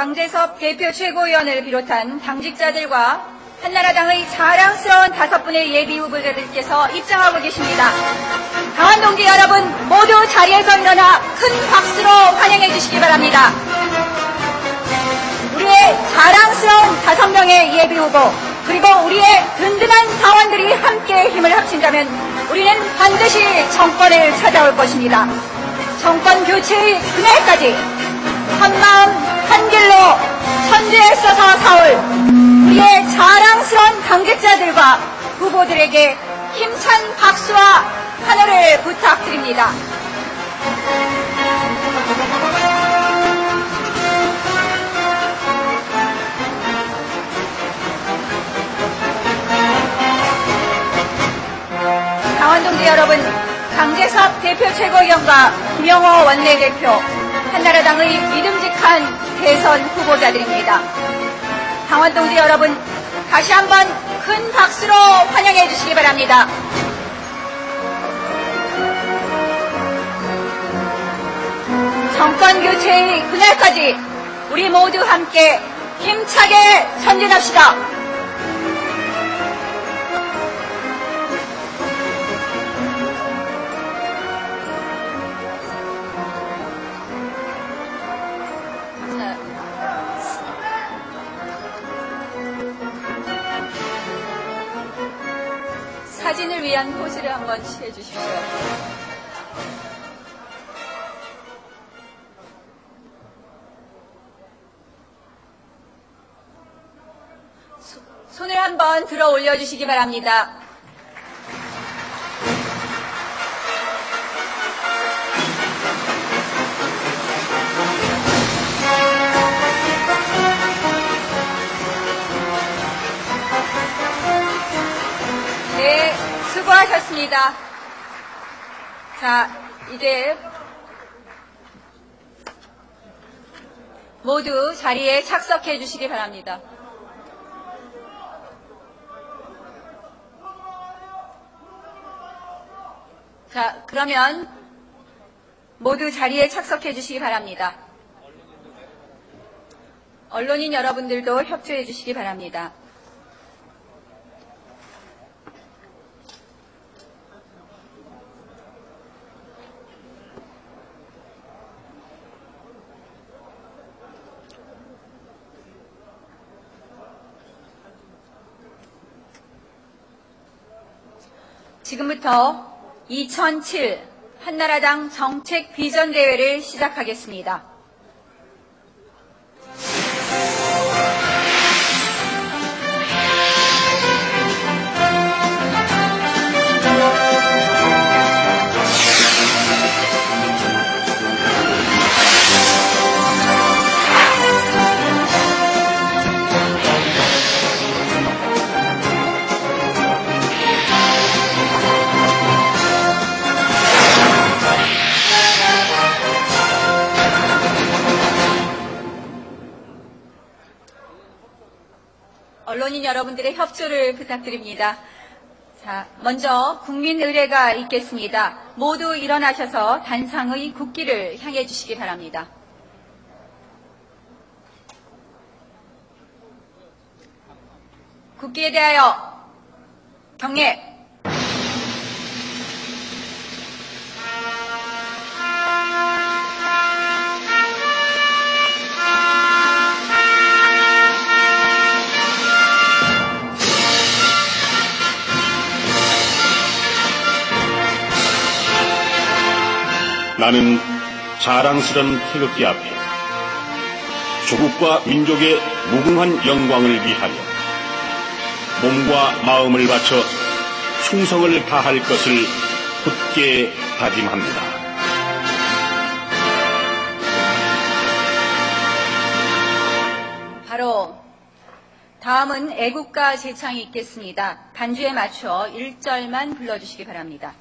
강재섭 대표 최고위원을 비롯한 당직자들과 한나라당의 자랑스러운 5분의 예비 후보자들께서 입장하고 계십니다. 강원동지 여러분 모두 자리에서 일어나 큰 박수로 환영해 주시기 바랍니다. 우리의 자랑스러운 5명의 예비 후보 그리고 우리의 든든한 당원들이 함께 힘을 합친다면 우리는 반드시 정권을 찾아올 것입니다. 정권 교체의 그날까지 한마음 한길로 천지에 써서 사올 우리의 자랑스러운 당직자들과 후보들에게 힘찬 박수와 환호를 부탁드립니다. 강원동지 여러분, 강재섭 대표 최고위원과 김영호 원내대표, 한나라당의 믿음직한 대선 후보자들입니다. 강원동지 여러분, 다시 한번 큰 박수로 환영해 주시기 바랍니다. 정권 교체의 그날까지 우리 모두 함께 힘차게 전진합시다. 사진을 위한 포즈를 한번 취해 주십시오. 손을 한번 들어 올려주시기 바랍니다. 네, 수고하셨습니다. 자, 이제 모두 자리에 착석해 주시기 바랍니다. 자, 그러면 모두 자리에 착석해 주시기 바랍니다. 언론인 여러분들도 협조해 주시기 바랍니다. 지금부터 2007 한나라당 정책 비전 대회를 시작하겠습니다. 언론인 여러분들의 협조를 부탁드립니다. 자, 먼저 국민의례가 있겠습니다. 모두 일어나셔서 단상의 국기를 향해 주시기 바랍니다. 국기에 대하여 경례. 나는 자랑스런 태극기 앞에 조국과 민족의 무궁한 영광을 위하여 몸과 마음을 바쳐 충성을 다할 것을 굳게 다짐합니다. 바로 다음은 애국가 제창이 있겠습니다. 간주에 맞춰 1절만 불러주시기 바랍니다.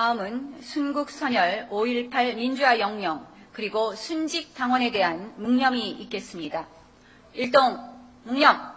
다음은 순국선열 5.18 민주화 영령 그리고 순직 당원에 대한 묵념이 있겠습니다. 일동 묵념.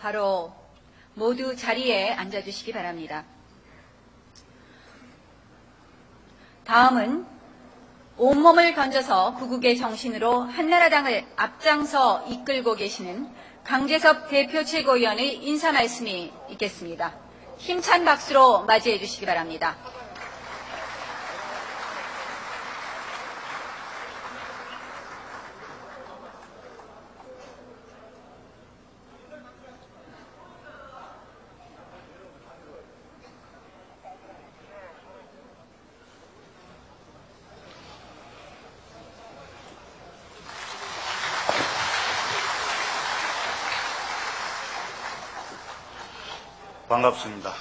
바로 모두 자리에 앉아주시기 바랍니다. 다음은 온몸을 던져서 구국의 정신으로 한나라당을 앞장서 이끌고 계시는 강제섭 대표 최고위원의 인사 말씀이 있겠습니다. 힘찬 박수로 맞이해 주시기 바랍니다. 반갑습니다.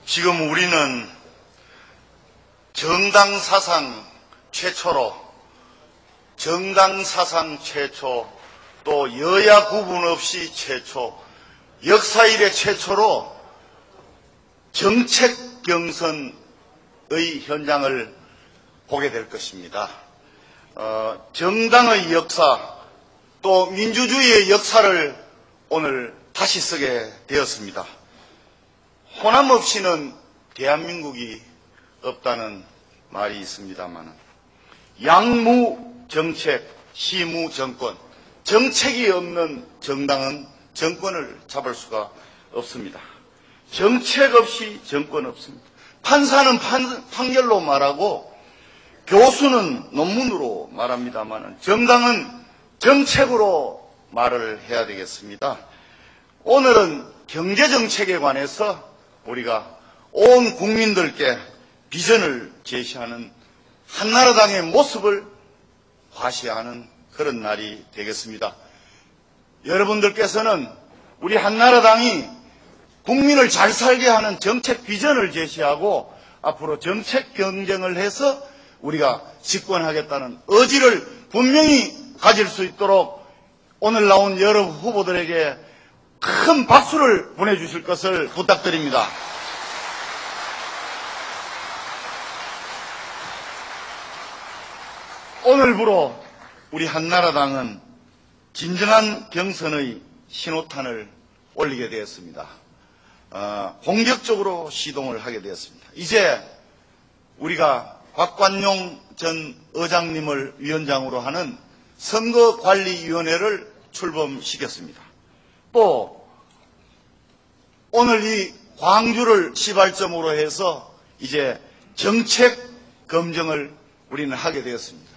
지금 우리는 정당 사상 최초 또 여야 구분 없이 최초, 역사 이래 최초로 정책 경선의 현장을 보게 될 것입니다. 정당의 역사 또 민주주의의 역사를 오늘 다시 쓰게 되었습니다. 호남 없이는 대한민국이 없다는 말이 있습니다만 양무 정책, 시무 정권, 정책이 없는 정당은 정권을 잡을 수가 없습니다. 정책 없이 정권 없습니다. 판사는 판결로 말하고 교수는 논문으로 말합니다만 정당은 정책으로 말을 해야 되겠습니다. 오늘은 경제정책에 관해서 우리가 온 국민들께 비전을 제시하는 한나라당의 모습을 과시하는 그런 날이 되겠습니다. 여러분들께서는 우리 한나라당이 국민을 잘 살게 하는 정책 비전을 제시하고 앞으로 정책 경쟁을 해서 우리가 집권하겠다는 의지를 분명히 가질 수 있도록 오늘 나온 여러 후보들에게 큰 박수를 보내주실 것을 부탁드립니다. 오늘부로 우리 한나라당은 진정한 경선의 신호탄을 올리게 되었습니다. 본격적으로 시동을 하게 되었습니다. 이제 우리가 박관용 전 의장님을 위원장으로 하는 선거관리위원회를 출범시켰습니다. 또 오늘 이 광주를 시발점으로 해서 이제 정책 검증을 우리는 하게 되었습니다.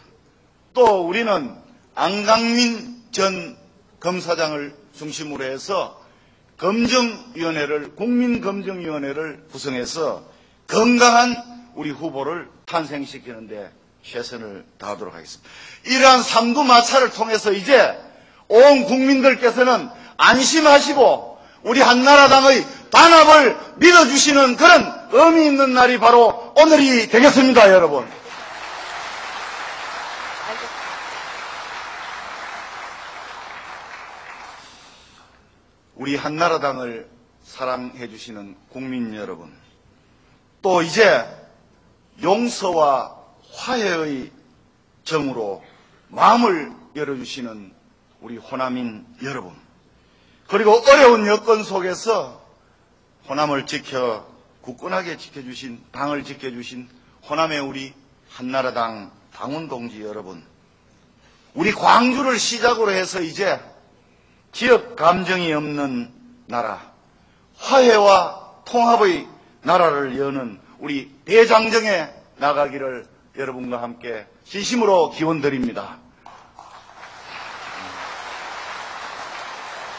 또 우리는 안강민 전 검사장을 중심으로 해서 검증위원회를 국민검증위원회를 구성해서 건강한 우리 후보를 탄생시키는 데 최선을 다하도록 하겠습니다. 이러한 삼두마차를 통해서 이제 온 국민들께서는 안심하시고 우리 한나라당의 단합을 믿어주시는 그런 의미 있는 날이 바로 오늘이 되겠습니다, 여러분. 우리 한나라당을 사랑해 주시는 국민 여러분, 또 이제 용서와 화해의 정으로 마음을 열어주시는 우리 호남인 여러분, 그리고 어려운 여건 속에서 호남을 굳건하게 지켜주신, 당을 지켜주신 호남의 우리 한나라당 당원 동지 여러분, 우리 광주를 시작으로 해서 이제 지역 감정이 없는 나라, 화해와 통합의 나라를 여는 우리 대장정에 나가기를 여러분과 함께 진심으로 기원드립니다.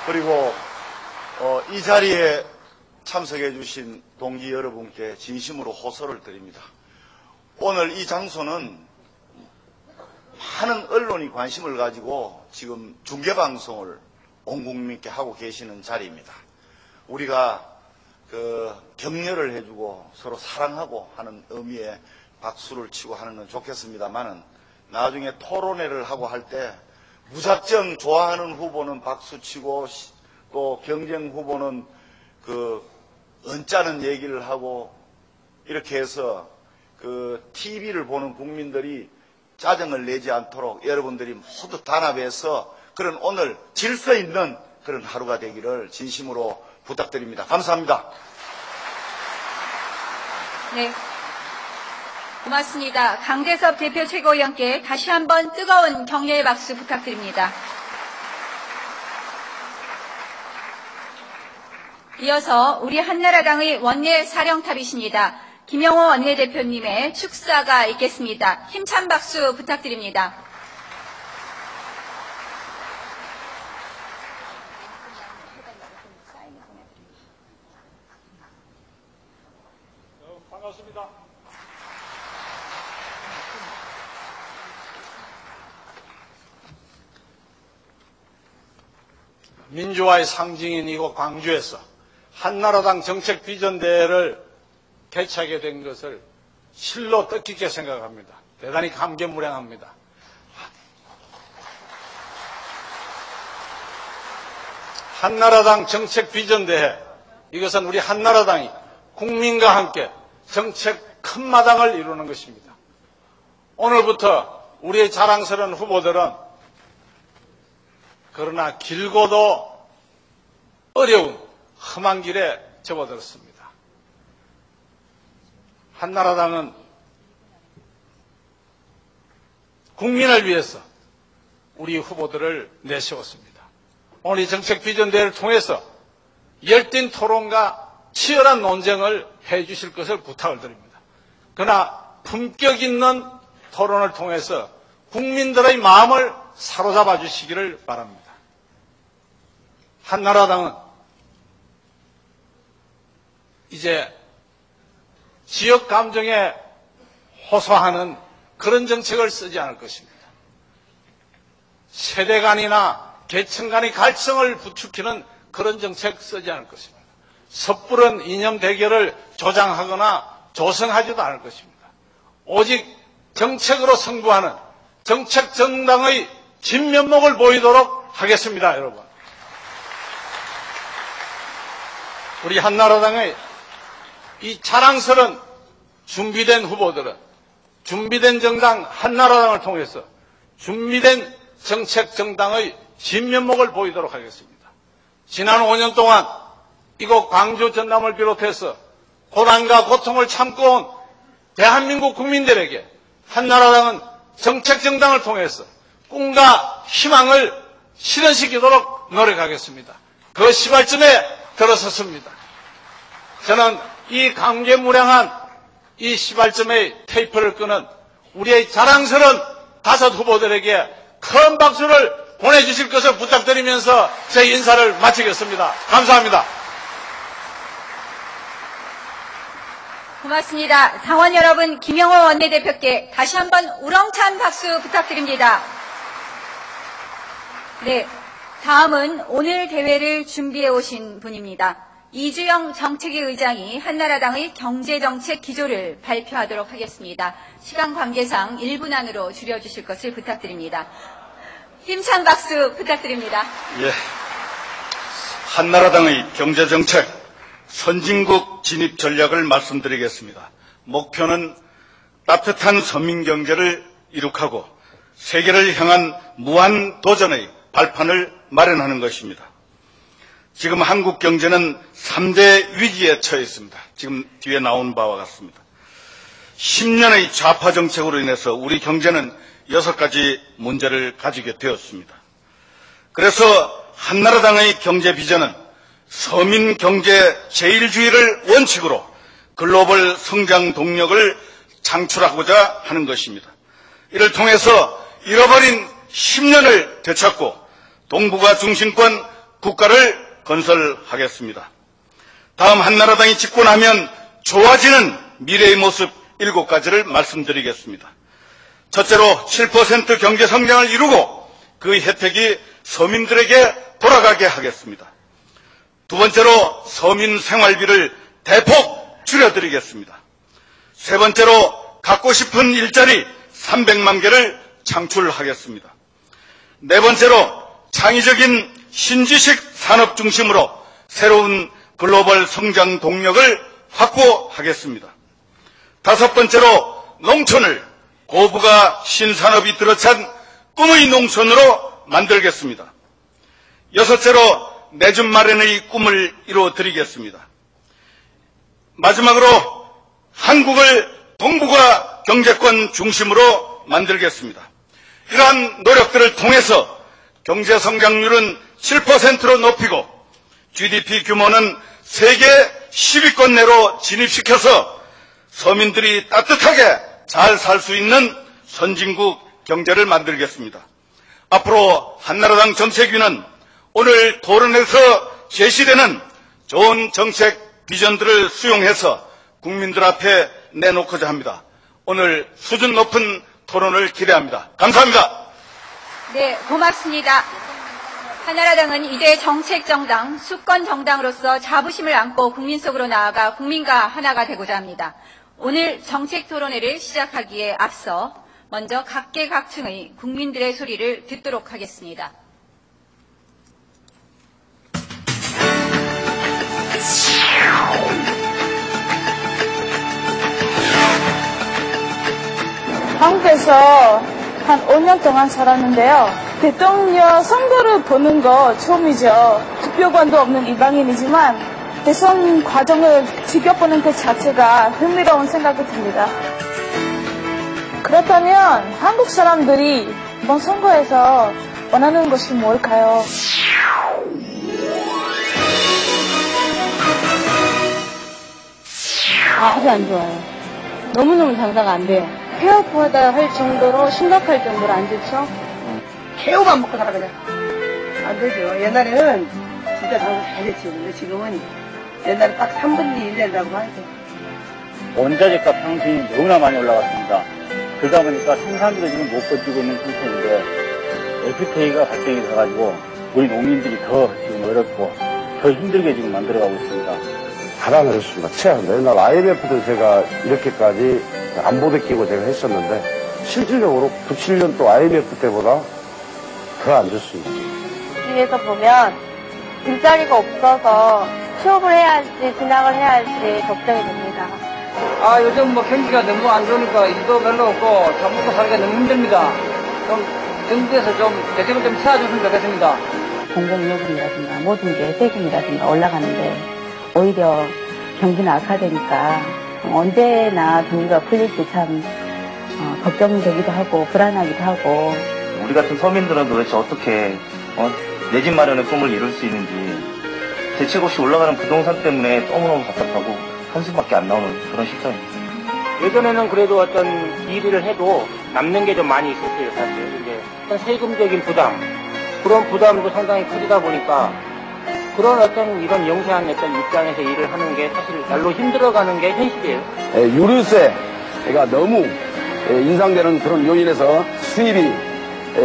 그리고 이 자리에 참석해 주신 동지 여러분께 진심으로 호소를 드립니다. 오늘 이 장소는 많은 언론이 관심을 가지고 지금 중계방송을 온 국민께 하고 계시는 자리입니다. 우리가 격려를 해주고 서로 사랑하고 하는 의미의 박수를 치고 하는 건 좋겠습니다만은 나중에 토론회를 하고 할 때 무작정 좋아하는 후보는 박수 치고 또 경쟁 후보는 언짢은 얘기를 하고 이렇게 해서 TV를 보는 국민들이 짜증을 내지 않도록 여러분들이 모두 단합해서 그런 오늘 질서 있는 그런 하루가 되기를 진심으로 부탁드립니다. 감사합니다. 네. 고맙습니다. 강대섭 대표 최고위원께 다시 한번 뜨거운 격려의 박수 부탁드립니다. 이어서 우리 한나라당의 원내 사령탑이십니다. 김영호 원내대표님의 축사가 있겠습니다. 힘찬 박수 부탁드립니다. 반갑습니다. 민주화의 상징인 이곳 광주에서 한나라당 정책 비전대회를 개최하게 된 것을 실로 뜻깊게 생각합니다. 대단히 감개무량합니다. 한나라당 정책 비전대회, 이것은 우리 한나라당이 국민과 함께 정책 큰 마당을 이루는 것입니다. 오늘부터 우리의 자랑스러운 후보들은 그러나 길고도 어려운 험한 길에 접어들었습니다. 한나라당은 국민을 위해서 우리 후보들을 내세웠습니다. 오늘 이 정책 비전대회를 통해서 열띤 토론과 치열한 논쟁을 해 주실 것을 부탁을 드립니다. 그러나 품격 있는 토론을 통해서 국민들의 마음을 사로잡아 주시기를 바랍니다. 한나라당은 이제 지역 감정에 호소하는 그런 정책을 쓰지 않을 것입니다. 세대 간이나 계층 간의 갈등을 부추기는 그런 정책 쓰지 않을 것입니다. 섣부른 이념 대결을 조장하거나 조성하지도 않을 것입니다. 오직 정책으로 승부하는 정책 정당의 진면목을 보이도록 하겠습니다, 여러분. 우리 한나라당의 이 자랑스러운 준비된 후보들은 준비된 정당 한나라당을 통해서 준비된 정책 정당의 진면목을 보이도록 하겠습니다. 지난 5년 동안 이곳 광주 전남을 비롯해서 고난과 고통을 참고 온 대한민국 국민들에게 한나라당은 정책 정당을 통해서 꿈과 희망을 실현시키도록 노력하겠습니다. 그 시발점에 들어섰습니다. 저는 이 감개무량한 이 시발점의 테이프를 끄는 우리의 자랑스러운 5 후보들에게 큰 박수를 보내주실 것을 부탁드리면서 제 인사를 마치겠습니다. 감사합니다. 고맙습니다. 당원 여러분, 김영호 원내대표께 다시 한번 우렁찬 박수 부탁드립니다. 네, 다음은 오늘 대회를 준비해 오신 분입니다. 이주영 정책위 의장이 한나라당의 경제정책 기조를 발표하도록 하겠습니다. 시간 관계상 1분 안으로 줄여주실 것을 부탁드립니다. 힘찬 박수 부탁드립니다. 예, 한나라당의 경제정책 선진국 진입 전략을 말씀드리겠습니다. 목표는 따뜻한 서민경제를 이룩하고 세계를 향한 무한 도전의 발판을 마련하는 것입니다. 지금 한국 경제는 3대 위기에 처해 있습니다. 지금 뒤에 나온 바와 같습니다. 10년의 좌파 정책으로 인해서 우리 경제는 6가지 문제를 가지게 되었습니다. 그래서 한나라당의 경제 비전은 서민 경제 제일주의를 원칙으로 글로벌 성장 동력을 창출하고자 하는 것입니다. 이를 통해서 잃어버린 10년을 되찾고 동북아 중심권 국가를 건설하겠습니다. 다음 한나라당이 집권하면 좋아지는 미래의 모습 7가지를 말씀드리겠습니다. 첫째로 7% 경제 성장을 이루고 그 혜택이 서민들에게 돌아가게 하겠습니다. 두 번째로 서민 생활비를 대폭 줄여드리겠습니다. 세 번째로 갖고 싶은 일자리 300만 개를 창출하겠습니다. 네 번째로 창의적인 신지식 산업 중심으로 새로운 글로벌 성장 동력을 확보하겠습니다. 다섯 번째로 농촌을 고부가 신산업이 들어찬 꿈의 농촌으로 만들겠습니다. 여섯째로 내 집 마련의 꿈을 이루어드리겠습니다. 마지막으로 한국을 동북아 경제권 중심으로 만들겠습니다. 이러한 노력들을 통해서 경제 성장률은 7%로 높이고 GDP 규모는 세계 10위권 내로 진입시켜서 서민들이 따뜻하게 잘 살 수 있는 선진국 경제를 만들겠습니다. 앞으로 한나라당 정책위는 오늘 토론에서 제시되는 좋은 정책 비전들을 수용해서 국민들 앞에 내놓고자 합니다. 오늘 수준 높은 토론을 기대합니다. 감사합니다. 네, 고맙습니다. 한나라당은 이제 정책정당, 수권정당으로서 자부심을 안고 국민 속으로 나아가 국민과 하나가 되고자 합니다. 오늘 정책토론회를 시작하기에 앞서 먼저 각계각층의 국민들의 소리를 듣도록 하겠습니다. 한국에서 한 5년 동안 살았는데요. 대통령 선거를 보는 거 처음이죠. 투표권도 없는 이방인이지만 대선 과정을 지켜보는 그 자체가 흥미로운 생각이 듭니다. 그렇다면 한국 사람들이 이번 선거에서 원하는 것이 뭘까요? 아주 안 좋아요. 너무너무 장사가 안 돼요. 폐업하다 할 정도로 심각할 정도로 안 좋죠? 개우만 먹고 살아 그냥. 안 되죠. 옛날에는 진짜 장사 잘 됐지. 근데 지금은 옛날에 딱 3분의 1이라고 하죠. 원자재 값 상승이 너무나 많이 올라갔습니다. 그러다 보니까 생산도 지금 못 버티고 있는 상태인데 FTA가 발생이 돼가지고 우리 농민들이 더 지금 어렵고 더 힘들게 지금 만들어가고 있습니다. 가장 어렵습니다. 최악입니다. 옛날 IMF도 제가 이렇게까지 안보대 끼고 제가 했었는데 실질적으로 9, 7년 또 IMF 때보다 더 안 좋습니다. 주위에서 보면 일자리가 없어서 취업을 해야 할지 진학을 해야 할지 걱정이 됩니다. 요즘 뭐 경기가 너무 안 좋으니까 일도 별로 없고 밥 먹고 살기가 너무 힘듭니다. 좀 정부에서 좀 대책을 좀 찾아줬으면 좋겠습니다. 공공요금이라든가 모든 게 세금이라든가 올라가는데 오히려 경기는 악화되니까 언제나 경기가 풀릴지 참 걱정되기도 하고 불안하기도 하고. 우리 같은 서민들은 도대체 어떻게 내 집 마련의 꿈을 이룰 수 있는지 대책 없이 올라가는 부동산 때문에 너무너무 답답하고 한숨밖에 안 나오는 그런 시점입니다. 예전에는 그래도 어떤 일을 해도 남는 게 좀 많이 있었어요, 사실. 이제 어떤 세금적인 부담, 그런 부담도 상당히 커지다 보니까 그런 어떤 이런 영세한 어떤 입장에서 일을 하는 게 사실 날로 힘들어가는 게 현실이에요. 유류세가 너무 인상되는 그런 요인에서 수입이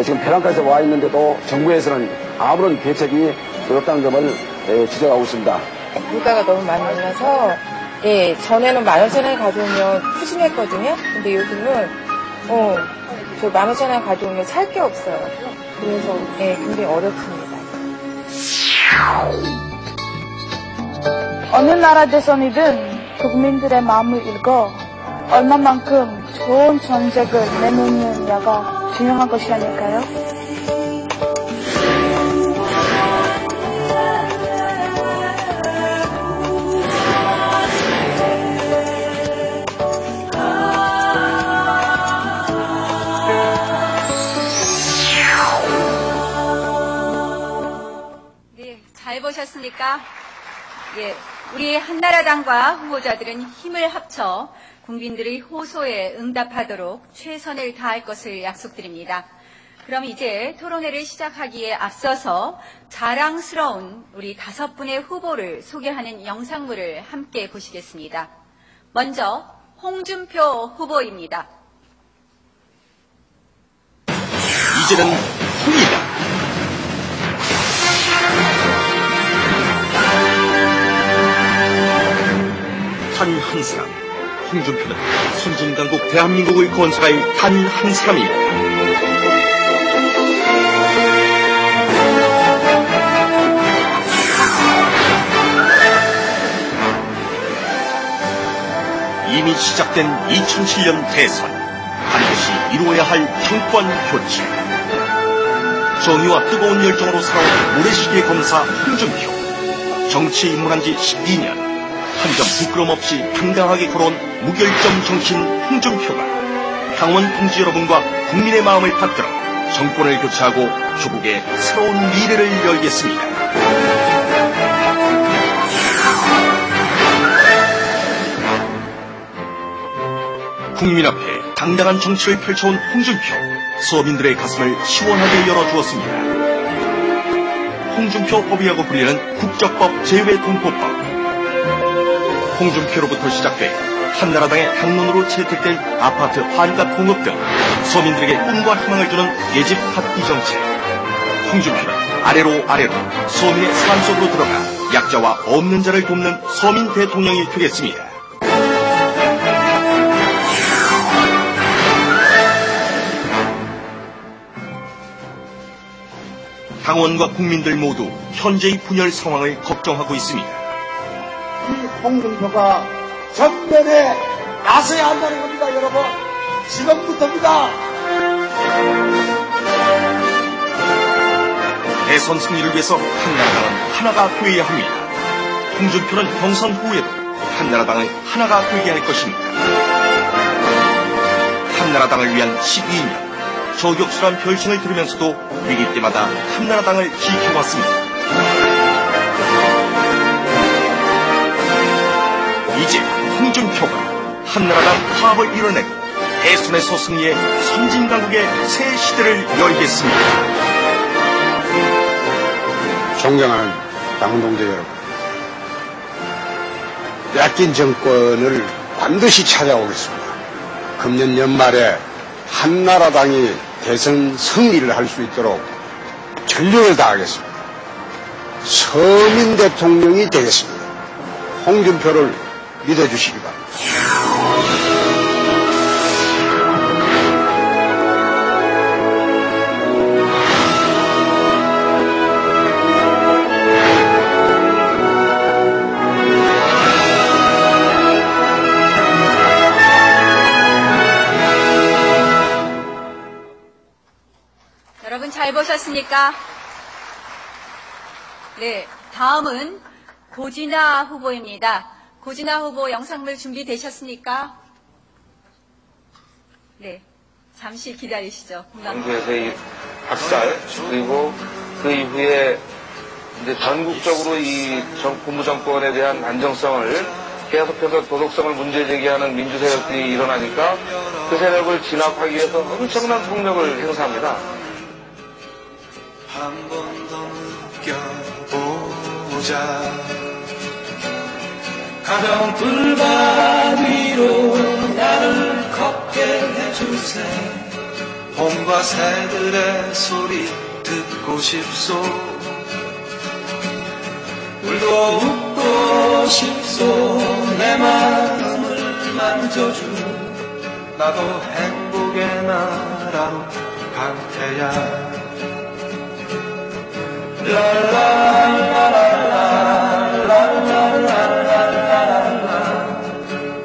지금 벼랑까지 와 있는데도 정부에서는 아무런 대책이 없다는 점을 지적하고 있습니다. 물가가 너무 많이 올라서 전에는 15,000원 가져오면 푸짐했거든요. 근데 요즘은 저 15,000원 가져오면 살 게 없어요. 그래서 굉장히 어렵습니다. 어느 나라 대선이든 국민들의 마음을 읽어 얼마만큼 좋은 정책을 내놓느냐가 중요한 것이 아닐까요? 잘 보셨습니까? 예, 우리 한나라당과 후보자들은 힘을 합쳐 국민들의 호소에 응답하도록 최선을 다할 것을 약속드립니다. 그럼 이제 토론회를 시작하기에 앞서서 자랑스러운 우리 5분의 후보를 소개하는 영상물을 함께 보시겠습니다. 먼저 홍준표 후보입니다. 이제는 홍이다. 단 한 사람, 홍준표는 선진강국 대한민국을 건설할 단 한 사람입니다. 이미 시작된 2007년 대선, 반드시 이루어야 할 정권 교체. 정의와 뜨거운 열정으로 살아온 모래시계 검사 홍준표. 정치에 입문한 지 12년. 한 점 부끄럼 없이 당당하게 걸어온 무결점 정신 홍준표가 당원 동지 여러분과 국민의 마음을 받들어 정권을 교체하고 조국의 새로운 미래를 열겠습니다. 국민 앞에 당당한 정치를 펼쳐온 홍준표, 서민들의 가슴을 시원하게 열어주었습니다. 홍준표 법이라고 불리는 국적법 제외동포법. 홍준표로부터 시작돼 한나라당의 당론으로 채택된 아파트 환갑 공급 등 서민들에게 꿈과 희망을 주는 예집 핫이 정책. 홍준표는 아래로 서민의 삶 속으로 들어가 약자와 없는 자를 돕는 서민 대통령이 되겠습니다. 당원과 국민들 모두 현재의 분열 상황을 걱정하고 있습니다. 이 홍준표가 전면에 나서야 한다는 겁니다, 여러분. 지금부터입니다. 대선 승리를 위해서 한나라당은 하나가 되어야 합니다. 홍준표는 경선 후에도 한나라당을 하나가 되게 할 것입니다. 한나라당을 위한 12년, 저격수란 별칭을 들으면서도 위기 때마다 한나라당을 지켜왔습니다. 이제 홍준표가 한나라당 파업을 이뤄내고 대선에서 승리해 선진강국의 새 시대를 열겠습니다. 존경하는 당원동지 여러분, 뺏긴 정권을 반드시 찾아오겠습니다. 금년 연말에 한나라당이 대선 승리를 할 수 있도록 전력을 다하겠습니다. 서민 대통령이 되겠습니다. 홍준표를 믿어주시기 바랍니다. 여러분 잘 보셨습니까? 네, 다음은 고진아 후보입니다. 고진아 후보 영상물 준비되셨습니까? 네, 잠시 기다리시죠. 정부에서의 박살, 그리고 그 이후에 이제 전국적으로 이 군부 정권에 대한 안정성을 계속해서 도덕성을 문제 제기하는 민주 세력들이 일어나니까 그 세력을 진압하기 위해서 엄청난 폭력을 행사합니다. 한 번 더 느껴보자. 가벼운 불밭 위로 나를 걷게 해주세. 봄과 새들의 소리 듣고 싶소. 울도 웃고 싶소. 내 마음을 만져줘. 나도 행복의 나라로 갈 테야.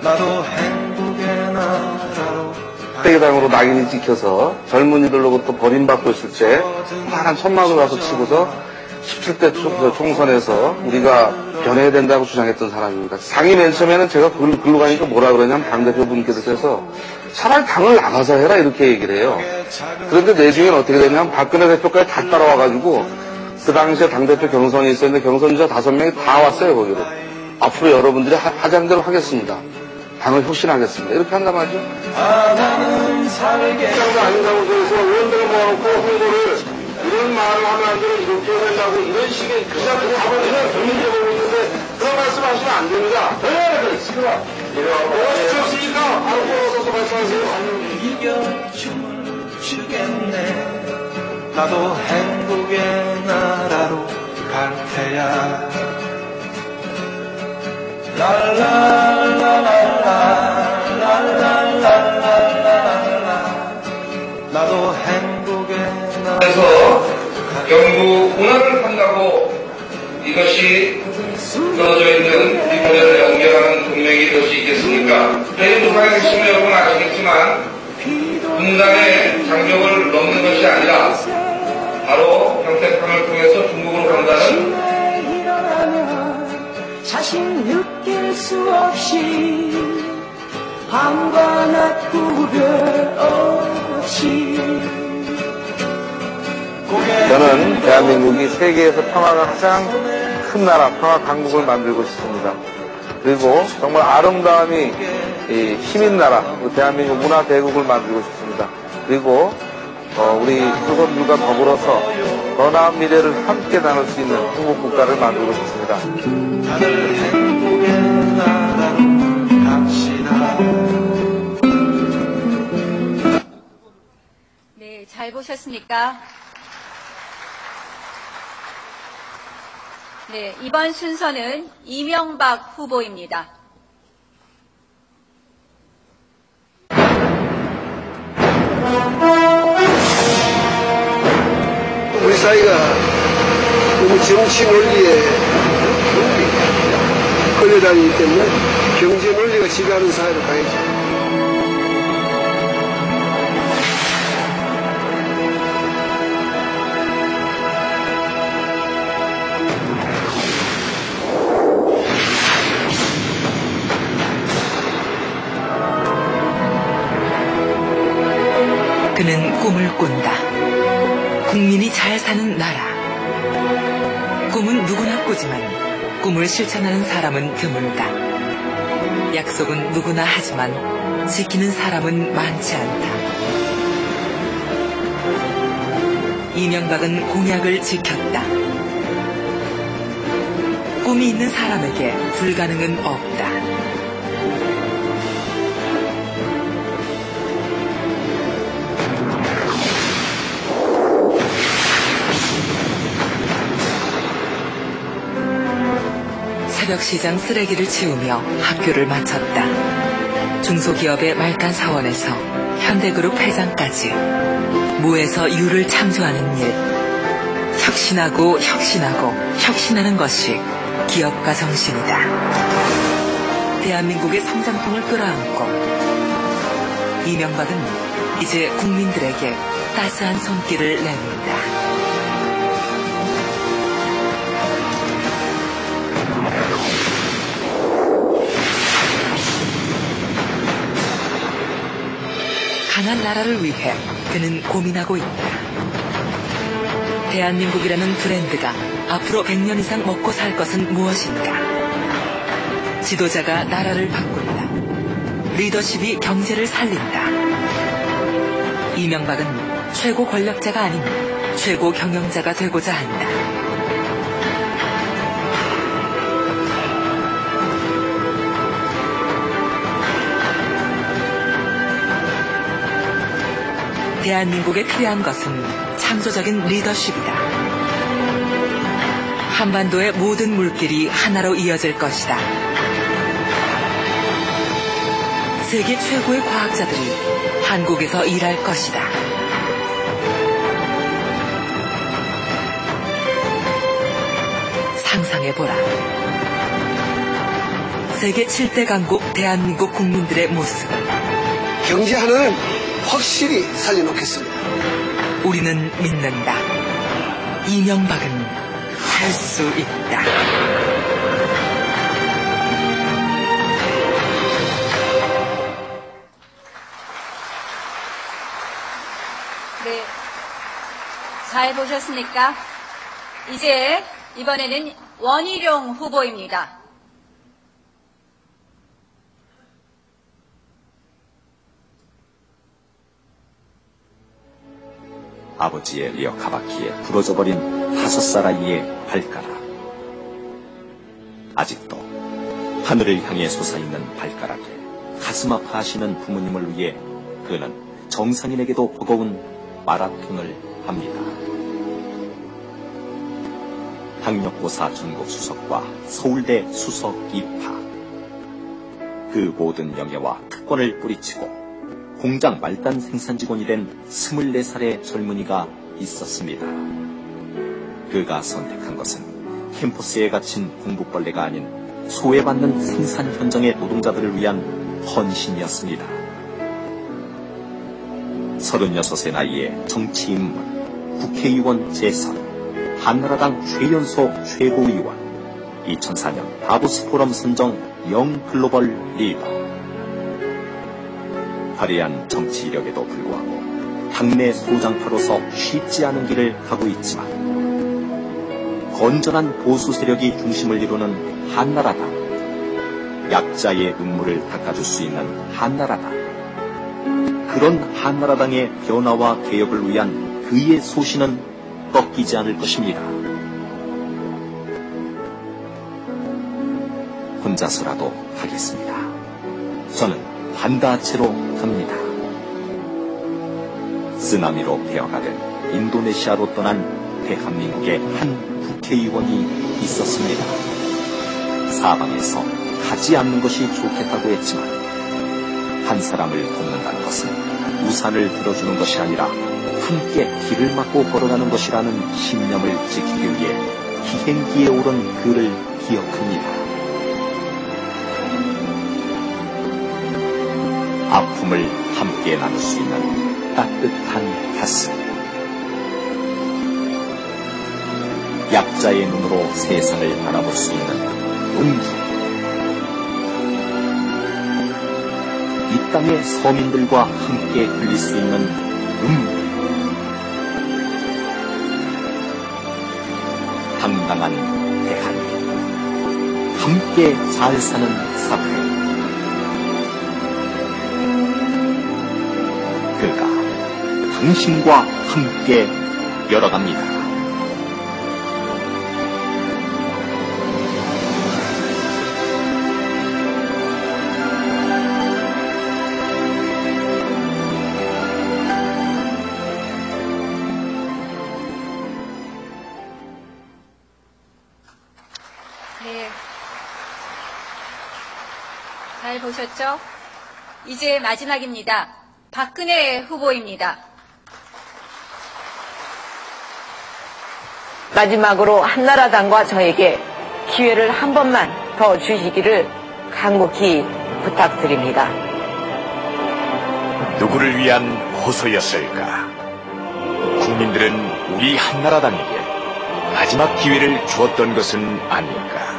나도 행복의 나라로. 대당으로 낙인이 찍혀서 젊은이들로부터 버림받고 있을 때 많은 천막을 가서 치고서 17대 총선에서 우리가 변해야 된다고 주장했던 사람입니다. 당이 맨 처음에는 제가 글로 가니까 뭐라 그러냐면 당대표분께서 차라리 당을 나가서 해라 이렇게 얘기를 해요. 그런데 내중에는 어떻게 되냐면 박근혜 대표까지 다 따라와가지고 그 당시에 당대표 경선이 있었는데 경선자 5명이 다 왔어요, 거기로. 앞으로 여러분들이 하자는 대로 하겠습니다. 당을 혁신하겠습니다. 이렇게 한단 말이죠. 나는 살게 아니라고 해서 의원들을 모아놓고 홍보를 이런 말을 하면 안 되고 이렇게 해야 된다고 이런 식의 그 자리에 가버리면 국민적으로 있는데 그런 말씀 하시면 안 됩니다. 네, 지금 오셨습니까? 바로 걸어서서 말씀하세요. 이겨 춤을 추겠네. 나도 행복의 나라로 갈 테야. 나도 행복의 그래서 경북 문화를 판다고 이것이 떨어져 있는 우리 문화를 연결하는 동맹이 될 수 있겠습니까? 대중문화의 핵심을 여러분 아시겠지만 분단의 장벽을 넘는 것이 아니라 바로 평택항을 통해서 중국으로 간다는 자신 느낄 수 없이 밤과 낮 구별 없이 저는 대한민국이 세계에서 평화가 가장 큰 나라, 평화 강국을 만들고 싶습니다. 그리고 정말 아름다움이 힘인 나라, 대한민국 문화 대국을 만들고 싶습니다. 그리고 우리 후손들과 더불어서 더 나은 미래를 함께 나눌 수 있는 행복국가를 만들고 싶습니다. 다들 행복의 나라로 갑시다. 네, 잘 보셨습니까? 네, 이번 순서는 이명박 후보입니다. 우리 사회가 너무 정치 논리에 끌려다니기 때문에 경제 논리가 지배하는 사회로 가야죠. 그는 꿈을 꾼다. 국민이 잘 사는 나라. 꿈은 누구나 꾸지만 꿈을 실천하는 사람은 드물다. 약속은 누구나 하지만 지키는 사람은 많지 않다. 이명박은 공약을 지켰다. 꿈이 있는 사람에게 불가능은 없다. 새벽시장 쓰레기를 치우며 학교를 마쳤다. 중소기업의 말단 사원에서 현대그룹 회장까지 무에서 유를 창조하는 일. 혁신하고 혁신하고 혁신하는 것이 기업가 정신이다. 대한민국의 성장통을 끌어안고 이명박은 이제 국민들에게 따스한 손길을 내민다. 강한 나라를 위해 그는 고민하고 있다. 대한민국이라는 브랜드가 앞으로 100년 이상 먹고 살 것은 무엇인가? 지도자가 나라를 바꾼다. 리더십이 경제를 살린다. 이명박은 최고 권력자가 아닌 최고 경영자가 되고자 한다. 대한민국에 필요한 것은 창조적인 리더십이다. 한반도의 모든 물길이 하나로 이어질 것이다. 세계 최고의 과학자들이 한국에서 일할 것이다. 상상해보라. 세계 7대 강국 대한민국 국민들의 모습을. 경제 하나는 확실히 살려놓겠습니다. 우리는 믿는다. 이명박은 할 수 있다. 네, 잘 보셨습니까? 이제 이번에는 원희룡 후보입니다. 아버지의 리어 카바키에 부러져버린 5살 아이의 발가락. 아직도 하늘을 향해 솟아있는 발가락에 가슴 아파하시는 부모님을 위해 그는 정상인에게도 버거운 마라톤을 합니다. 학력고사 전국 수석과 서울대 수석 입학. 그 모든 명예와 특권을 뿌리치고 공장 말단 생산직원이 된 24살의 젊은이가 있었습니다. 그가 선택한 것은 캠퍼스에 갇힌 공부벌레가 아닌 소외받는 생산 현장의 노동자들을 위한 헌신이었습니다. 36의 나이에 정치 입문, 국회의원 재선, 한나라당 최연소 최고위원, 2004년 다보스 포럼 선정 영 글로벌 리더. 화려한 정치 이력에도 불구하고 당내 소장파로서 쉽지 않은 길을 가고 있지만 건전한 보수 세력이 중심을 이루는 한나라당, 약자의 눈물을 닦아줄 수 있는 한나라당, 그런 한나라당의 변화와 개혁을 위한 그의 소신은 꺾이지 않을 것입니다. 혼자서라도 하겠습니다. 저는 반다체로 갑니다. 쓰나미로 폐허가 된 인도네시아로 떠난 대한민국의 한 국회의원이 있었습니다. 사방에서 가지 않는 것이 좋겠다고 했지만 한 사람을 돕는다는 것은 우산을 들어주는 것이 아니라 함께 길을 막고 걸어가는 것이라는 신념을 지키기 위해 비행기에 오른 그를 기억합니다. 아픔을 함께 나눌 수 있는 따뜻한 가슴. 약자의 눈으로 세상을 바라볼 수 있는 용기. 이 땅의 서민들과 함께 흘릴 수 있는 눈물. 당당한 대한민국. 함께 잘 사는 사회. 그가 당신과 함께 열어갑니다. 네. 잘 보셨죠? 이제 마지막입니다. 박근혜 후보입니다. 마지막으로 한나라당과 저에게 기회를 한 번만 더 주시기를 간곡히 부탁드립니다. 누구를 위한 호소였을까? 국민들은 우리 한나라당에게 마지막 기회를 주었던 것은 아닐까?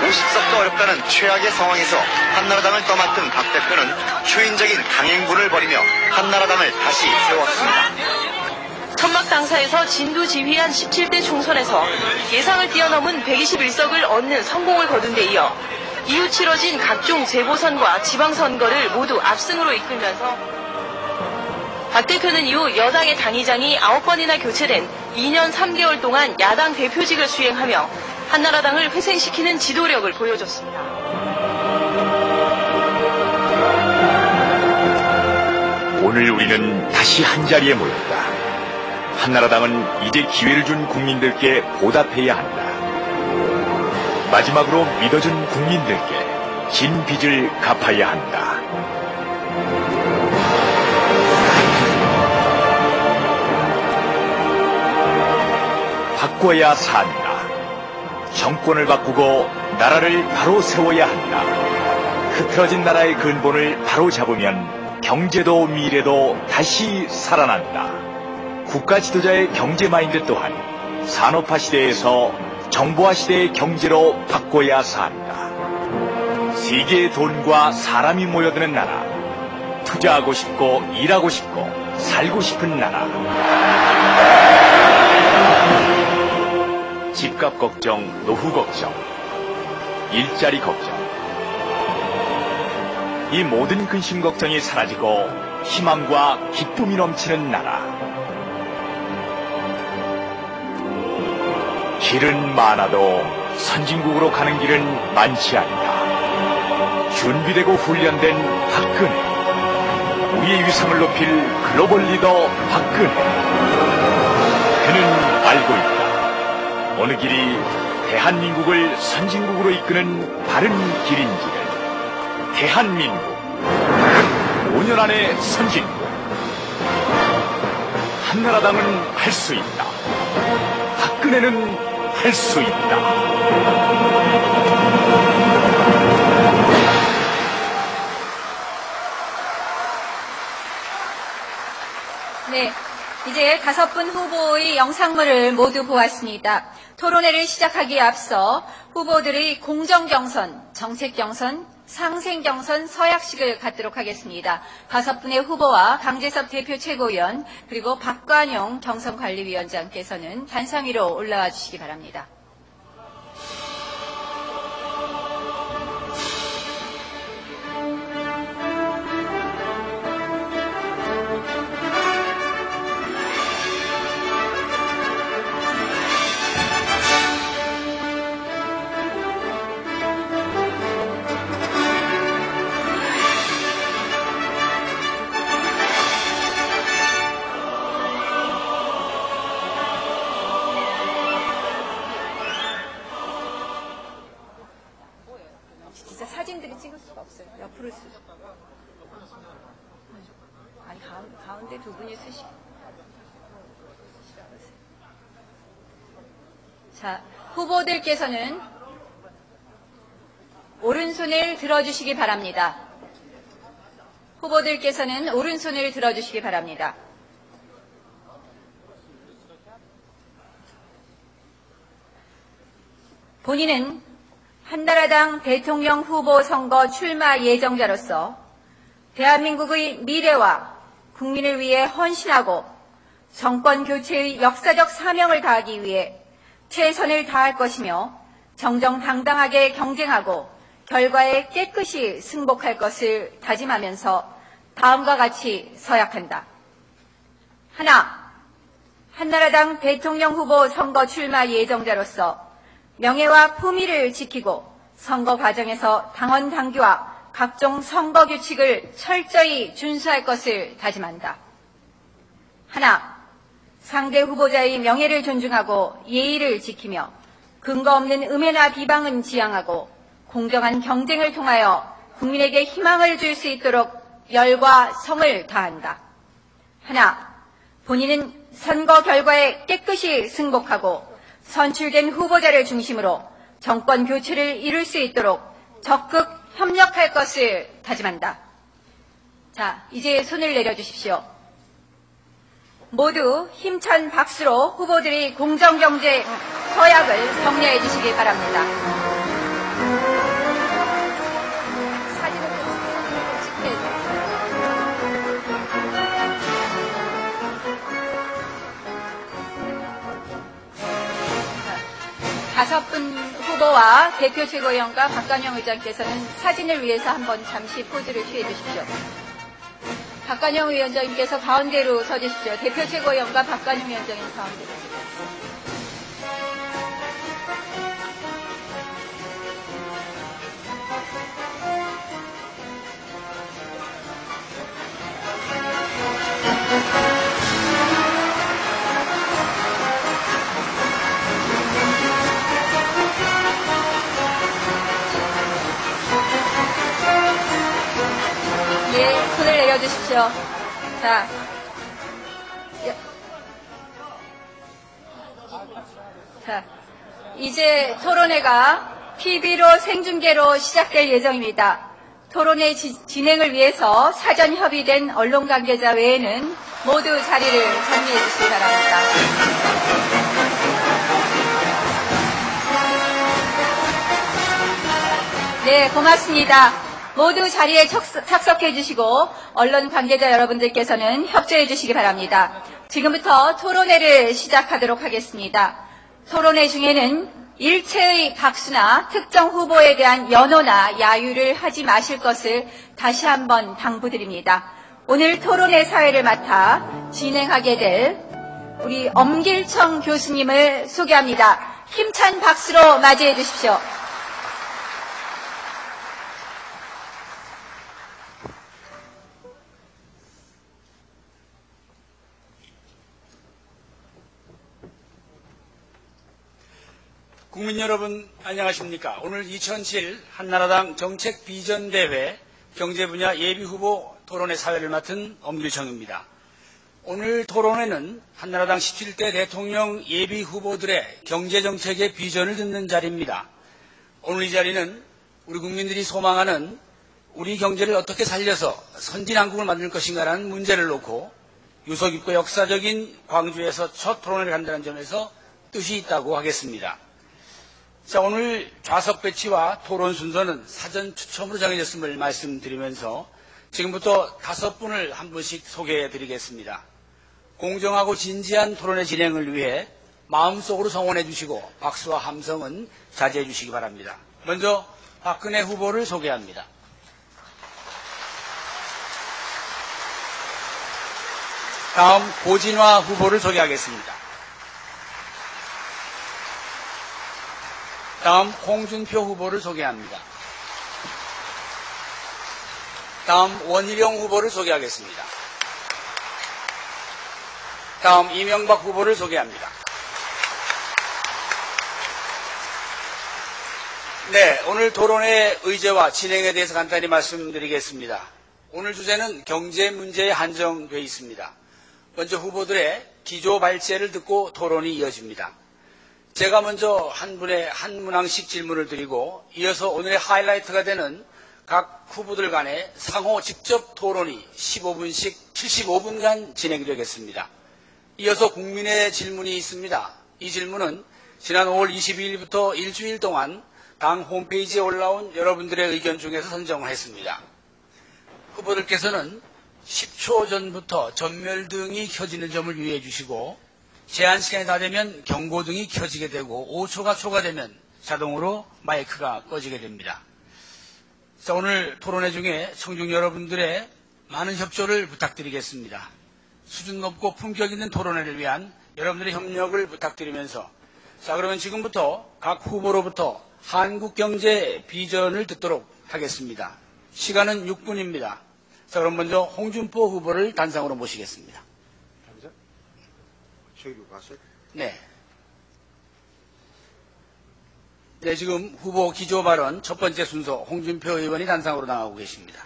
50석도 어렵다는 최악의 상황에서 한나라당을 떠맡은 박 대표는 추인적인 강행군을 벌이며 한나라당을 다시 세웠습니다. 천막 당사에서 진두지휘한 17대 총선에서 예상을 뛰어넘은 121석을 얻는 성공을 거둔 데 이어 이후 치러진 각종 재보선과 지방선거를 모두 압승으로 이끌면서 박 대표는 이후 여당의 당의장이 9번이나 교체된 2년 3개월 동안 야당 대표직을 수행하며 한나라당을 회생시키는 지도력을 보여줬습니다. 오늘 우리는 다시 한자리에 모였다. 한나라당은 이제 기회를 준 국민들께 보답해야 한다. 마지막으로 믿어준 국민들께 진 빚을 갚아야 한다. 바꿔야 산다. 정권을 바꾸고 나라를 바로 세워야 한다. 흐트러진 나라의 근본을 바로 잡으면 경제도 미래도 다시 살아난다. 국가 지도자의 경제 마인드 또한 산업화 시대에서 정보화 시대의 경제로 바꿔야 산다. 세계의 돈과 사람이 모여드는 나라. 투자하고 싶고 일하고 싶고 살고 싶은 나라. 집값 걱정, 노후 걱정, 일자리 걱정. 이 모든 근심 걱정이 사라지고 희망과 기쁨이 넘치는 나라. 길은 많아도 선진국으로 가는 길은 많지 않다. 준비되고 훈련된 박근혜. 우리의 위상을 높일 글로벌 리더 박근혜. 그는 알고 있다. 어느 길이 대한민국을 선진국으로 이끄는 바른 길인지를. 대한민국 5년 안의 선진국. 한나라당은 할 수 있다. 박근혜는 할 수 있다. 네, 이제 5분 후보의 영상물을 모두 보았습니다. 토론회를 시작하기에 앞서 후보들의 공정경선, 정책경선, 상생경선 서약식을 갖도록 하겠습니다. 5분의 후보와 강재섭 대표 최고위원 그리고 박관용 경선관리위원장께서는 단상 위로 올라와 주시기 바랍니다. 사진들이 찍을 수가 없어요. 옆으로 쓰죠. 아니, 가운데 두 분이 쓰시고. 자, 후보들께서는 오른손을 들어주시기 바랍니다. 후보들께서는 오른손을 들어주시기 바랍니다. 본인은 한나라당 대통령 후보 선거 출마 예정자로서 대한민국의 미래와 국민을 위해 헌신하고 정권 교체의 역사적 사명을 다하기 위해 최선을 다할 것이며 정정당당하게 경쟁하고 결과에 깨끗이 승복할 것을 다짐하면서 다음과 같이 서약한다. 하나, 한나라당 대통령 후보 선거 출마 예정자로서 명예와 품위를 지키고 선거 과정에서 당원 당규와 각종 선거 규칙을 철저히 준수할 것을 다짐한다. 하나, 상대 후보자의 명예를 존중하고 예의를 지키며 근거 없는 음해나 비방은 지양하고 공정한 경쟁을 통하여 국민에게 희망을 줄 수 있도록 열과 성을 다한다. 하나, 본인은 선거 결과에 깨끗이 승복하고 선출된 후보자를 중심으로 정권 교체를 이룰 수 있도록 적극 협력할 것을 다짐한다. 자, 이제 손을 내려주십시오. 모두 힘찬 박수로 후보들이 공정경제 서약을 격려해 주시기 바랍니다. 사진을 찍게 해주세요. 5분 후보와 대표 최고위원과 박관영 의장께서는 사진을 위해서 한번 잠시 포즈를 취해 주십시오. 박관영 위원장님께서 가운데로 서주십시오. 대표 최고위원과 박관영 위원장님 가운데로. 예, 손을 내려주십시오. 자, 이제 토론회가 TV로 생중계로 시작될 예정입니다. 토론회 진행을 위해서 사전 협의된 언론 관계자 외에는 모두 자리를 정리해 주시기 바랍니다. 네, 고맙습니다. 모두 자리에 착석해 주시고 언론 관계자 여러분들께서는 협조해 주시기 바랍니다. 지금부터 토론회를 시작하도록 하겠습니다. 토론회 중에는 일체의 박수나 특정 후보에 대한 연호나 야유를 하지 마실 것을 다시 한번 당부드립니다. 오늘 토론회 사회를 맡아 진행하게 될 우리 엄길청 교수님을 소개합니다. 힘찬 박수로 맞이해 주십시오. 국민 여러분 안녕하십니까. 오늘 2007 한나라당 정책비전대회 경제분야 예비후보 토론회 사회를 맡은 엄길청입니다. 오늘 토론회는 한나라당 17대 대통령 예비후보들의 경제정책의 비전을 듣는 자리입니다. 오늘 이 자리는 우리 국민들이 소망하는 우리 경제를 어떻게 살려서 선진한국을 만들 것인가라는 문제를 놓고 유서 깊고 역사적인 광주에서 첫 토론회를 간다는 점에서 뜻이 있다고 하겠습니다. 자, 오늘 좌석 배치와 토론 순서는 사전 추첨으로 정해졌음을 말씀드리면서 지금부터 5분을 한 분씩 소개해 드리겠습니다. 공정하고 진지한 토론의 진행을 위해 마음속으로 성원해 주시고 박수와 함성은 자제해 주시기 바랍니다. 먼저 박근혜 후보를 소개합니다. 다음 고진화 후보를 소개하겠습니다. 다음 홍준표 후보를 소개합니다. 다음 원희룡 후보를 소개하겠습니다. 다음 이명박 후보를 소개합니다. 네, 오늘 토론의 의제와 진행에 대해서 간단히 말씀드리겠습니다. 오늘 주제는 경제 문제에 한정되어 있습니다. 먼저 후보들의 기조 발제를 듣고 토론이 이어집니다. 제가 먼저 한 분의 한 문항씩 질문을 드리고 이어서 오늘의 하이라이트가 되는 각 후보들 간의 상호 직접 토론이 15분씩 75분간 진행되겠습니다. 이어서 국민의 질문이 있습니다. 이 질문은 지난 5월 22일부터 일주일 동안 당 홈페이지에 올라온 여러분들의 의견 중에서 선정을 했습니다. 후보들께서는 10초 전부터 전멸등이 켜지는 점을 유의해 주시고 제한 시간이 다 되면 경고등이 켜지게 되고 5초가 초과되면 자동으로 마이크가 꺼지게 됩니다. 자, 오늘 토론회 중에 청중 여러분들의 많은 협조를 부탁드리겠습니다. 수준 높고 품격 있는 토론회를 위한 여러분들의 협력을 부탁드리면서 자, 그러면 지금부터 각 후보로부터 한국 경제 비전을 듣도록 하겠습니다. 시간은 6분입니다. 자, 그럼 먼저 홍준표 후보를 단상으로 모시겠습니다. 네. 네, 지금 후보 기조 발언 첫 번째 순서 홍준표 의원이 단상으로 나가고 계십니다.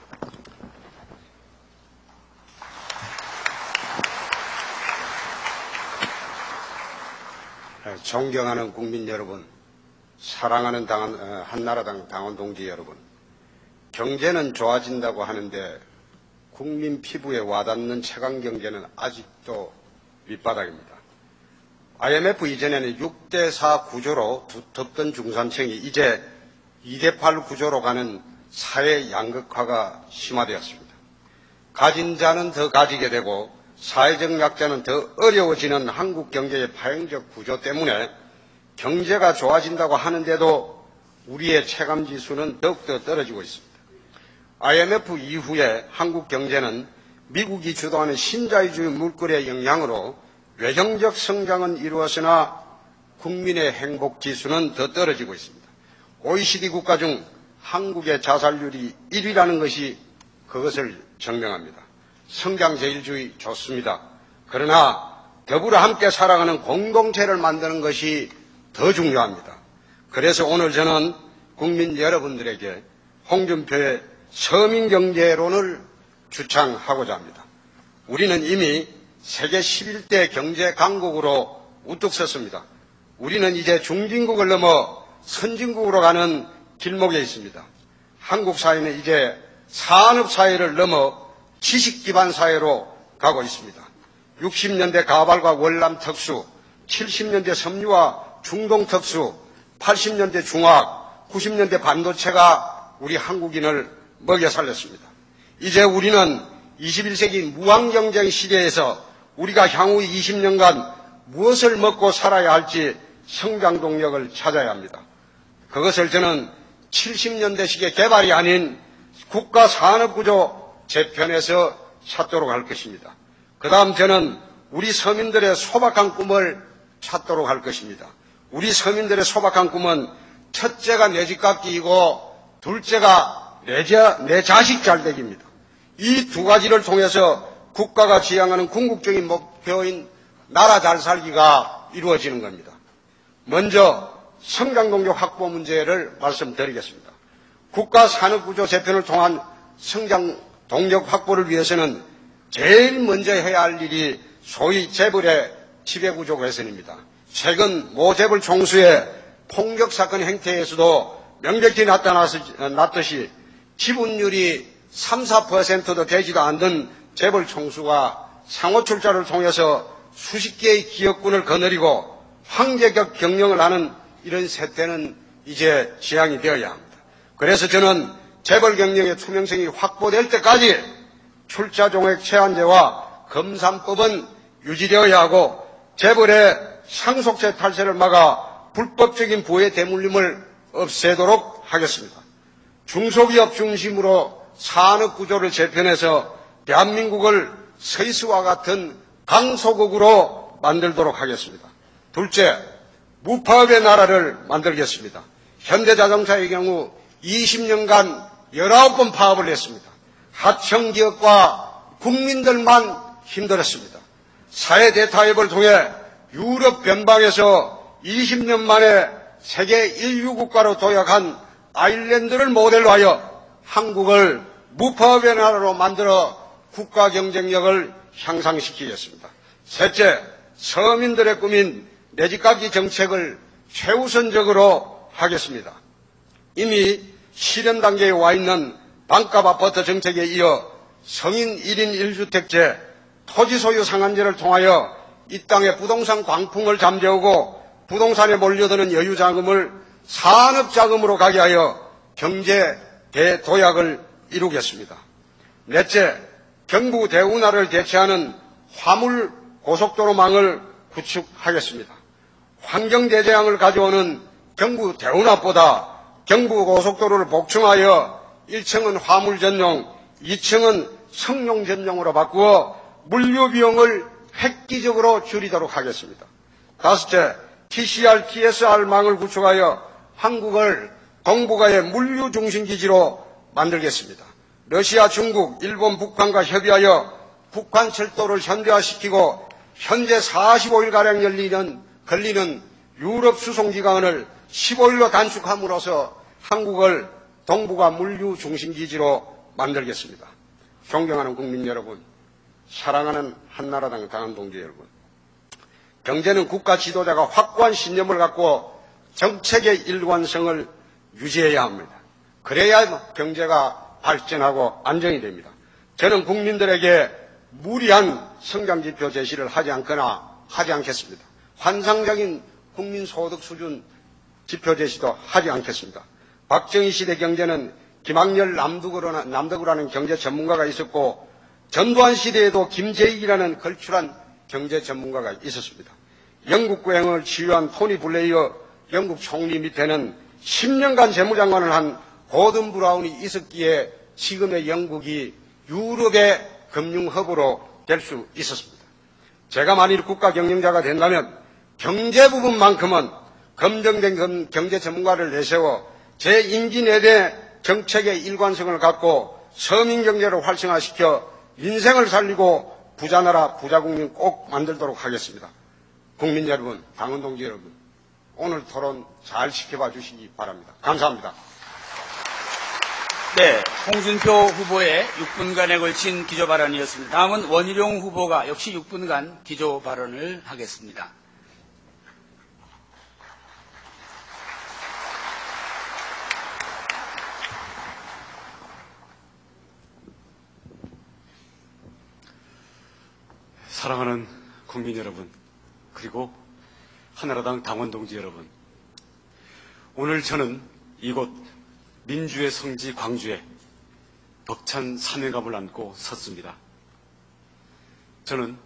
존경하는 국민 여러분, 사랑하는 한나라당 당원 동지 여러분, 경제는 좋아진다고 하는데 국민 피부에 와닿는 최강 경제는 아직도 밑바닥입니다. IMF 이전에는 6대4 구조로 두텁던 중산층이 이제 2대8 구조로 가는 사회 양극화가 심화되었습니다. 가진 자는 더 가지게 되고 사회적 약자는 더 어려워지는 한국 경제의 파행적 구조 때문에 경제가 좋아진다고 하는데도 우리의 체감지수는 더욱더 떨어지고 있습니다. IMF 이후에 한국 경제는 미국이 주도하는 신자유주의 물결의 영향으로 외형적 성장은 이루었으나 국민의 행복지수는 더 떨어지고 있습니다. OECD 국가 중 한국의 자살률이 1위라는 것이 그것을 증명합니다. 성장제일주의 좋습니다. 그러나 더불어 함께 살아가는 공동체를 만드는 것이 더 중요합니다. 그래서 오늘 저는 국민 여러분들에게 홍준표의 서민경제론을 주창하고자 합니다. 우리는 이미 세계 11대 경제 강국으로 우뚝 섰습니다. 우리는 이제 중진국을 넘어 선진국으로 가는 길목에 있습니다. 한국 사회는 이제 산업사회를 넘어 지식기반 사회로 가고 있습니다. 60년대 가발과 월남 특수, 70년대 섬유와 중동 특수, 80년대 중화학, 90년대 반도체가 우리 한국인을 먹여 살렸습니다. 이제 우리는 21세기 무항경쟁 시대에서 우리가 향후 20년간 무엇을 먹고 살아야 할지 성장 동력을 찾아야 합니다. 그것을 저는 70년대식의 개발이 아닌 국가 산업구조 재편에서 찾도록 할 것입니다. 그 다음 저는 우리 서민들의 소박한 꿈을 찾도록 할 것입니다. 우리 서민들의 소박한 꿈은 첫째가 내 집값 끼이고 둘째가 내 자식 잘되기입니다. 이 두 가지를 통해서 국가가 지향하는 궁극적인 목표인 나라 잘 살기가 이루어지는 겁니다. 먼저 성장동력 확보 문제를 말씀드리겠습니다. 국가 산업구조 재편을 통한 성장동력 확보를 위해서는 제일 먼저 해야 할 일이 소위 재벌의 지배구조 개선입니다. 최근 모 재벌 총수의 폭력사건 행태에서도 명백히 나타났듯이 지분율이 3, 4%도 되지도 않는 재벌 총수가 상호출자를 통해서 수십 개의 기업군을 거느리고 황제격 경영을 하는 이런 세태는 이제 지양이 되어야 합니다. 그래서 저는 재벌 경영의 투명성이 확보될 때까지 출자종액 제한제와 검삼법은 유지되어야 하고 재벌의 상속세 탈세를 막아 불법적인 부의 대물림을 없애도록 하겠습니다. 중소기업 중심으로 산업구조를 재편해서 대한민국을 스위스와 같은 강소국으로 만들도록 하겠습니다. 둘째, 무파업의 나라를 만들겠습니다. 현대자동차의 경우 20년간 19번 파업을 했습니다. 하청기업과 국민들만 힘들었습니다. 사회 대타협을 통해 유럽 변방에서 20년 만에 세계 1류 국가로 도약한 아일랜드를 모델로 하여 한국을 무파업의 나라로 만들어 국가 경쟁력을 향상시키겠습니다. 셋째, 서민들의 꿈인 내집값기 정책을 최우선적으로 하겠습니다. 이미 실현 단계에 와 있는 반값 아파트 정책에 이어 성인 1인 1주택제, 토지 소유 상한제를 통하여 이 땅의 부동산 광풍을 잠재우고 부동산에 몰려드는 여유자금을 산업자금으로 가게 하여 경제 대도약을 이루겠습니다. 넷째, 경부 대운하를 대체하는 화물 고속도로망을 구축하겠습니다. 환경대재앙을 가져오는 경부 대운하보다 경부 고속도로를 복층하여 1층은 화물 전용, 2층은 성용 전용으로 바꾸어 물류 비용을 획기적으로 줄이도록 하겠습니다. 다섯째, TCR, TSR망을 구축하여 한국을 동북아의 물류 중심 기지로 만들겠습니다. 러시아, 중국, 일본, 북한과 협의하여 북한 철도를 현대화시키고 현재 45일가량 걸리는 유럽 수송기간을 15일로 단축함으로써 한국을 동북아 물류 중심 기지로 만들겠습니다. 존경하는 국민 여러분, 사랑하는 한나라당 당원 동지 여러분, 경제는 국가 지도자가 확고한 신념을 갖고 정책의 일관성을 유지해야 합니다. 그래야 경제가 발전하고 안정이 됩니다. 저는 국민들에게 무리한 성장지표 제시를 하지 않겠습니다. 환상적인 국민소득 수준 지표 제시도 하지 않겠습니다. 박정희 시대 경제는 김학렬 남덕우라는 경제 전문가가 있었고 전두환 시대에도 김재익이라는 걸출한 경제 전문가가 있었습니다. 영국 구행을 지휘한 토니 블레이어 영국 총리 밑에는 10년간 재무장관을 한 고든 브라운이 있었기에 지금의 영국이 유럽의 금융허브로 될 수 있었습니다. 제가 만일 국가 경영자가 된다면 경제 부분만큼은 검증된 경제 전문가를 내세워 제 임기 내내 정책의 일관성을 갖고 서민 경제를 활성화시켜 인생을 살리고 부자나라 부자국민 꼭 만들도록 하겠습니다. 국민 여러분, 당원 동지 여러분, 오늘 토론 잘 지켜봐 주시기 바랍니다. 감사합니다. 네, 홍준표 후보의 6분간에 걸친 기조 발언이었습니다. 다음은 원희룡 후보가 역시 6분간 기조 발언을 하겠습니다. 사랑하는 국민 여러분, 그리고 한나라당 당원 동지 여러분, 오늘 저는 이곳 민주의 성지 광주에 벅찬 사명감을 안고 섰습니다. 저는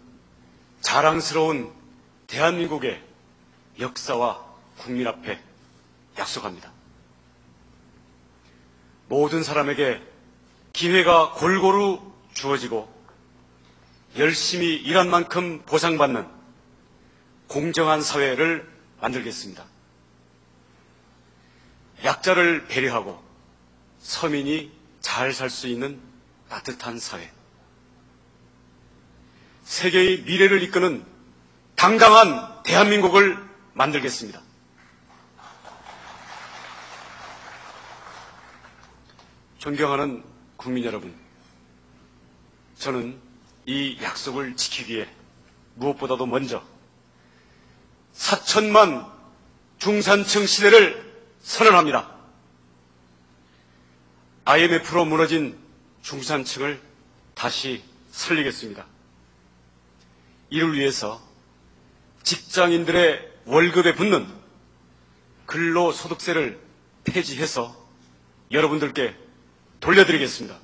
자랑스러운 대한민국의 역사와 국민 앞에 약속합니다. 모든 사람에게 기회가 골고루 주어지고 열심히 일한 만큼 보상받는 공정한 사회를 만들겠습니다. 약자를 배려하고 서민이 잘 살 수 있는 따뜻한 사회. 세계의 미래를 이끄는 당당한 대한민국을 만들겠습니다. 존경하는 국민 여러분, 저는 이 약속을 지키기 위해 무엇보다도 먼저 4천만 중산층 시대를 선언합니다. IMF로 무너진 중산층을 다시 살리겠습니다. 이를 위해서 직장인들의 월급에 붙는 근로소득세를 폐지해서 여러분들께 돌려드리겠습니다.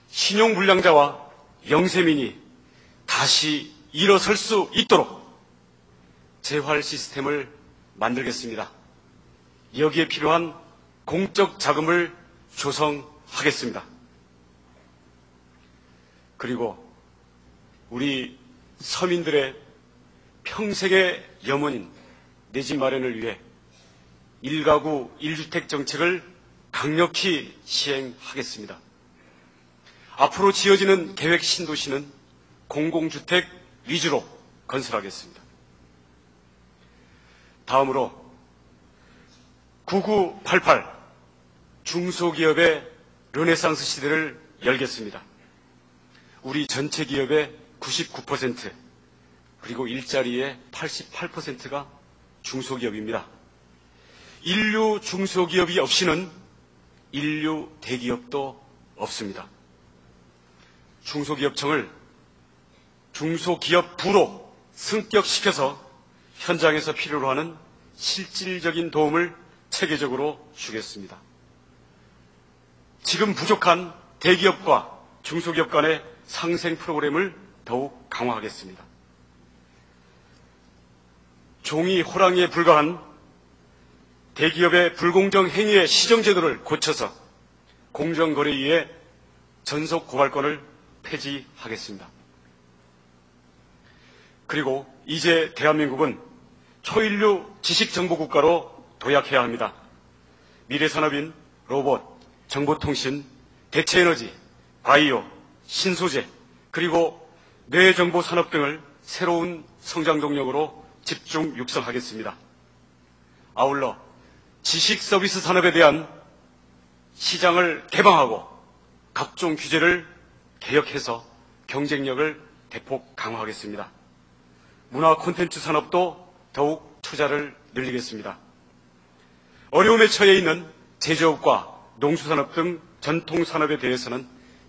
신용불량자와 영세민이 다시 일어설 수 있도록 재활 시스템을 만들겠습니다. 여기에 필요한 공적 자금을 조성하겠습니다. 그리고 우리 서민들의 평생의 염원인 내 집 마련을 위해 1가구 1주택 정책을 강력히 시행하겠습니다. 앞으로 지어지는 계획 신도시는 공공주택 위주로 건설하겠습니다. 다음으로 9988 중소기업의 르네상스 시대를 열겠습니다. 우리 전체 기업의 99% 그리고 일자리의 88%가 중소기업입니다. 인류 중소기업이 없이는 인류 대기업도 없습니다. 중소기업청을 중소기업부로 승격시켜서 현장에서 필요로 하는 실질적인 도움을 체계적으로 주겠습니다. 지금 부족한 대기업과 중소기업 간의 상생 프로그램을 더욱 강화하겠습니다. 종이 호랑이에 불과한 대기업의 불공정 행위의 시정제도를 고쳐서 공정거래위의 전속 고발권을 폐지하겠습니다. 그리고 이제 대한민국은 초인류 지식정보국가로 도약해야 합니다. 미래산업인 로봇, 정보통신, 대체에너지, 바이오, 신소재, 그리고 뇌정보산업 등을 새로운 성장 동력으로 집중 육성하겠습니다. 아울러 지식서비스 산업에 대한 시장을 개방하고 각종 규제를 개혁해서 경쟁력을 대폭 강화하겠습니다. 문화 콘텐츠 산업도 더욱 투자를 늘리겠습니다. 어려움에 처해 있는 제조업과 농수산업 등 전통산업에 대해서는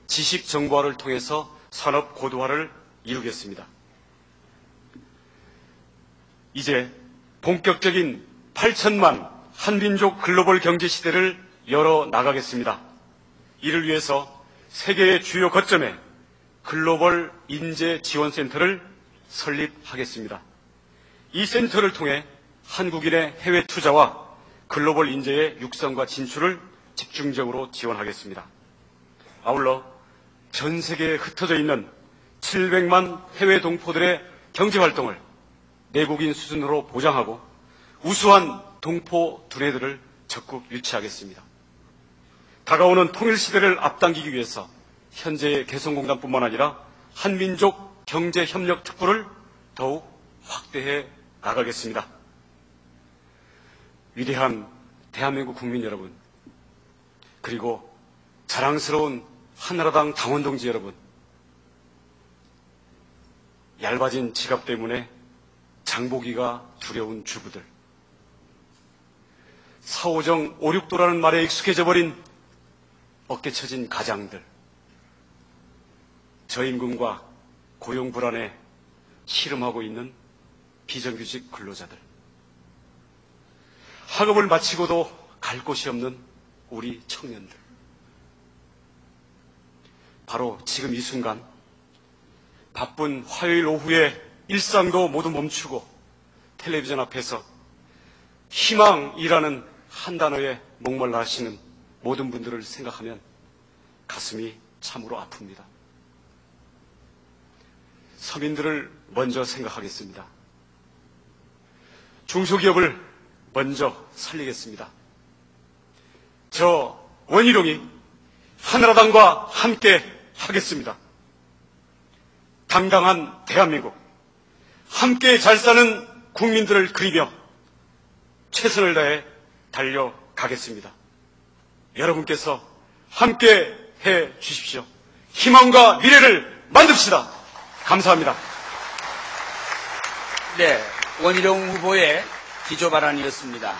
지식정보화를 통해서 산업 고도화를 이루겠습니다. 이제 본격적인 8천만 한민족 글로벌 경제 시대를 열어 나가겠습니다. 이를 위해서 세계의 주요 거점에 글로벌 인재 지원센터를 설립하겠습니다. 이 센터를 통해 한국인의 해외 투자와 글로벌 인재의 육성과 진출을 집중적으로 지원하겠습니다. 아울러 전 세계에 흩어져 있는 700만 해외 동포들의 경제활동을 내국인 수준으로 보장하고 우수한 동포 두뇌들을 적극 유치하겠습니다. 다가오는 통일시대를 앞당기기 위해서 현재의 개성공단뿐만 아니라 한민족 경제협력특구를 더욱 확대해 나가겠습니다. 위대한 대한민국 국민 여러분, 그리고 자랑스러운 한나라당 당원동지 여러분, 얇아진 지갑 때문에 장보기가 두려운 주부들, 4.5정 5.6도라는 말에 익숙해져 버린 어깨쳐진 가장들, 저임금과 고용 불안에 씨름하고 있는 비정규직 근로자들, 학업을 마치고도 갈 곳이 없는 우리 청년들, 바로 지금 이 순간 바쁜 화요일 오후에 일상도 모두 멈추고 텔레비전 앞에서 희망이라는 한 단어에 목말라 하시는 모든 분들을 생각하면 가슴이 참으로 아픕니다. 서민들을 먼저 생각하겠습니다. 중소기업을 먼저 살리겠습니다. 저 원희룡이 한나라당과 함께 하겠습니다. 당당한 대한민국, 함께 잘 사는 국민들을 그리며 최선을 다해 달려가겠습니다. 여러분께서 함께 해 주십시오. 희망과 미래를 만듭시다. 감사합니다. 네, 원희룡 후보의 기조 발언이었습니다.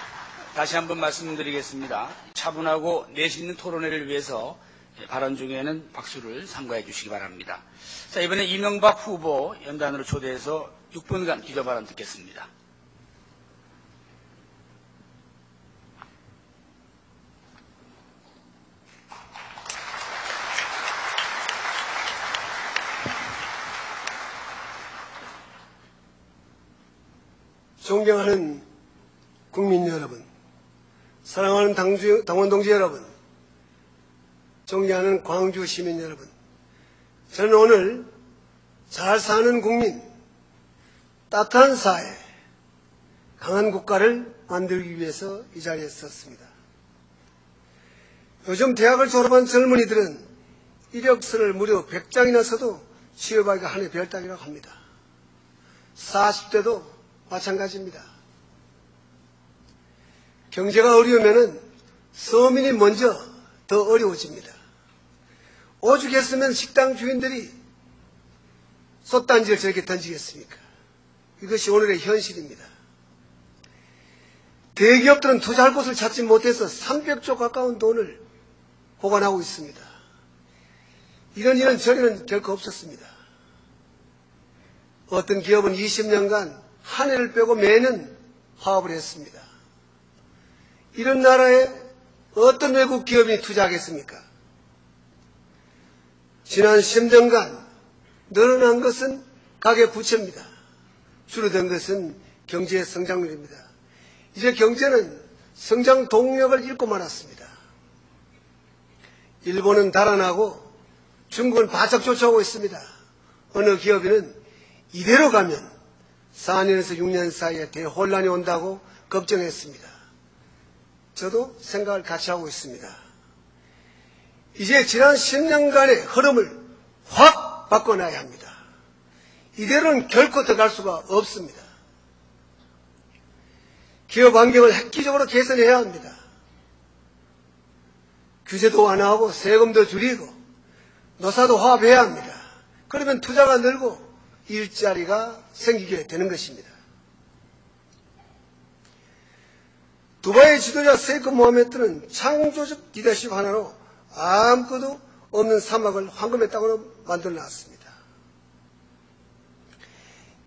다시 한번 말씀드리겠습니다. 차분하고 내실 있는 토론회를 위해서 발언 중에는 박수를 삼가해 주시기 바랍니다. 자, 이번에 이명박 후보 연단으로 초대해서 6분간 기조 발언 듣겠습니다. 존경하는 국민 여러분, 사랑하는 당원 동지 여러분, 존경하는 광주 시민 여러분, 저는 오늘 잘 사는 국민, 따뜻한 사회, 강한 국가를 만들기 위해서 이 자리에 섰습니다. 요즘 대학을 졸업한 젊은이들은 이력서를 무려 100장이나 써도 취업하기가 하늘의 별 따기라고 합니다. 40대도 마찬가지입니다. 경제가 어려우면 서민이 먼저 더 어려워집니다. 오죽했으면 식당 주인들이 솥단지를 저렇게 던지겠습니까? 이것이 오늘의 현실입니다. 대기업들은 투자할 곳을 찾지 못해서 300조 가까운 돈을 보관하고 있습니다. 이런 일은 전에는 결코 없었습니다. 어떤 기업은 20년간 한 해를 빼고 매년 화합을 했습니다. 이런 나라에 어떤 외국 기업이 투자하겠습니까? 지난 10년간 늘어난 것은 가계부채입니다. 줄어든 것은 경제의 성장률입니다. 이제 경제는 성장 동력을 잃고 말았습니다. 일본은 달아나고 중국은 바짝 쫓아오고 있습니다. 어느 기업인은 이대로 가면 4년에서 6년 사이에 대혼란이 온다고 걱정했습니다. 저도 생각을 같이 하고 있습니다. 이제 지난 10년간의 흐름을 확 바꿔놔야 합니다. 이대로는 결코 더 갈 수가 없습니다. 기업 환경을 획기적으로 개선해야 합니다. 규제도 완화하고 세금도 줄이고 노사도 화합해야 합니다. 그러면 투자가 늘고 일자리가 생기게 되는 것입니다. 두바이 지도자 세이크 모하메드는 창조적 리더십 하나로 아무것도 없는 사막을 황금의 땅으로 만들어 놨습니다.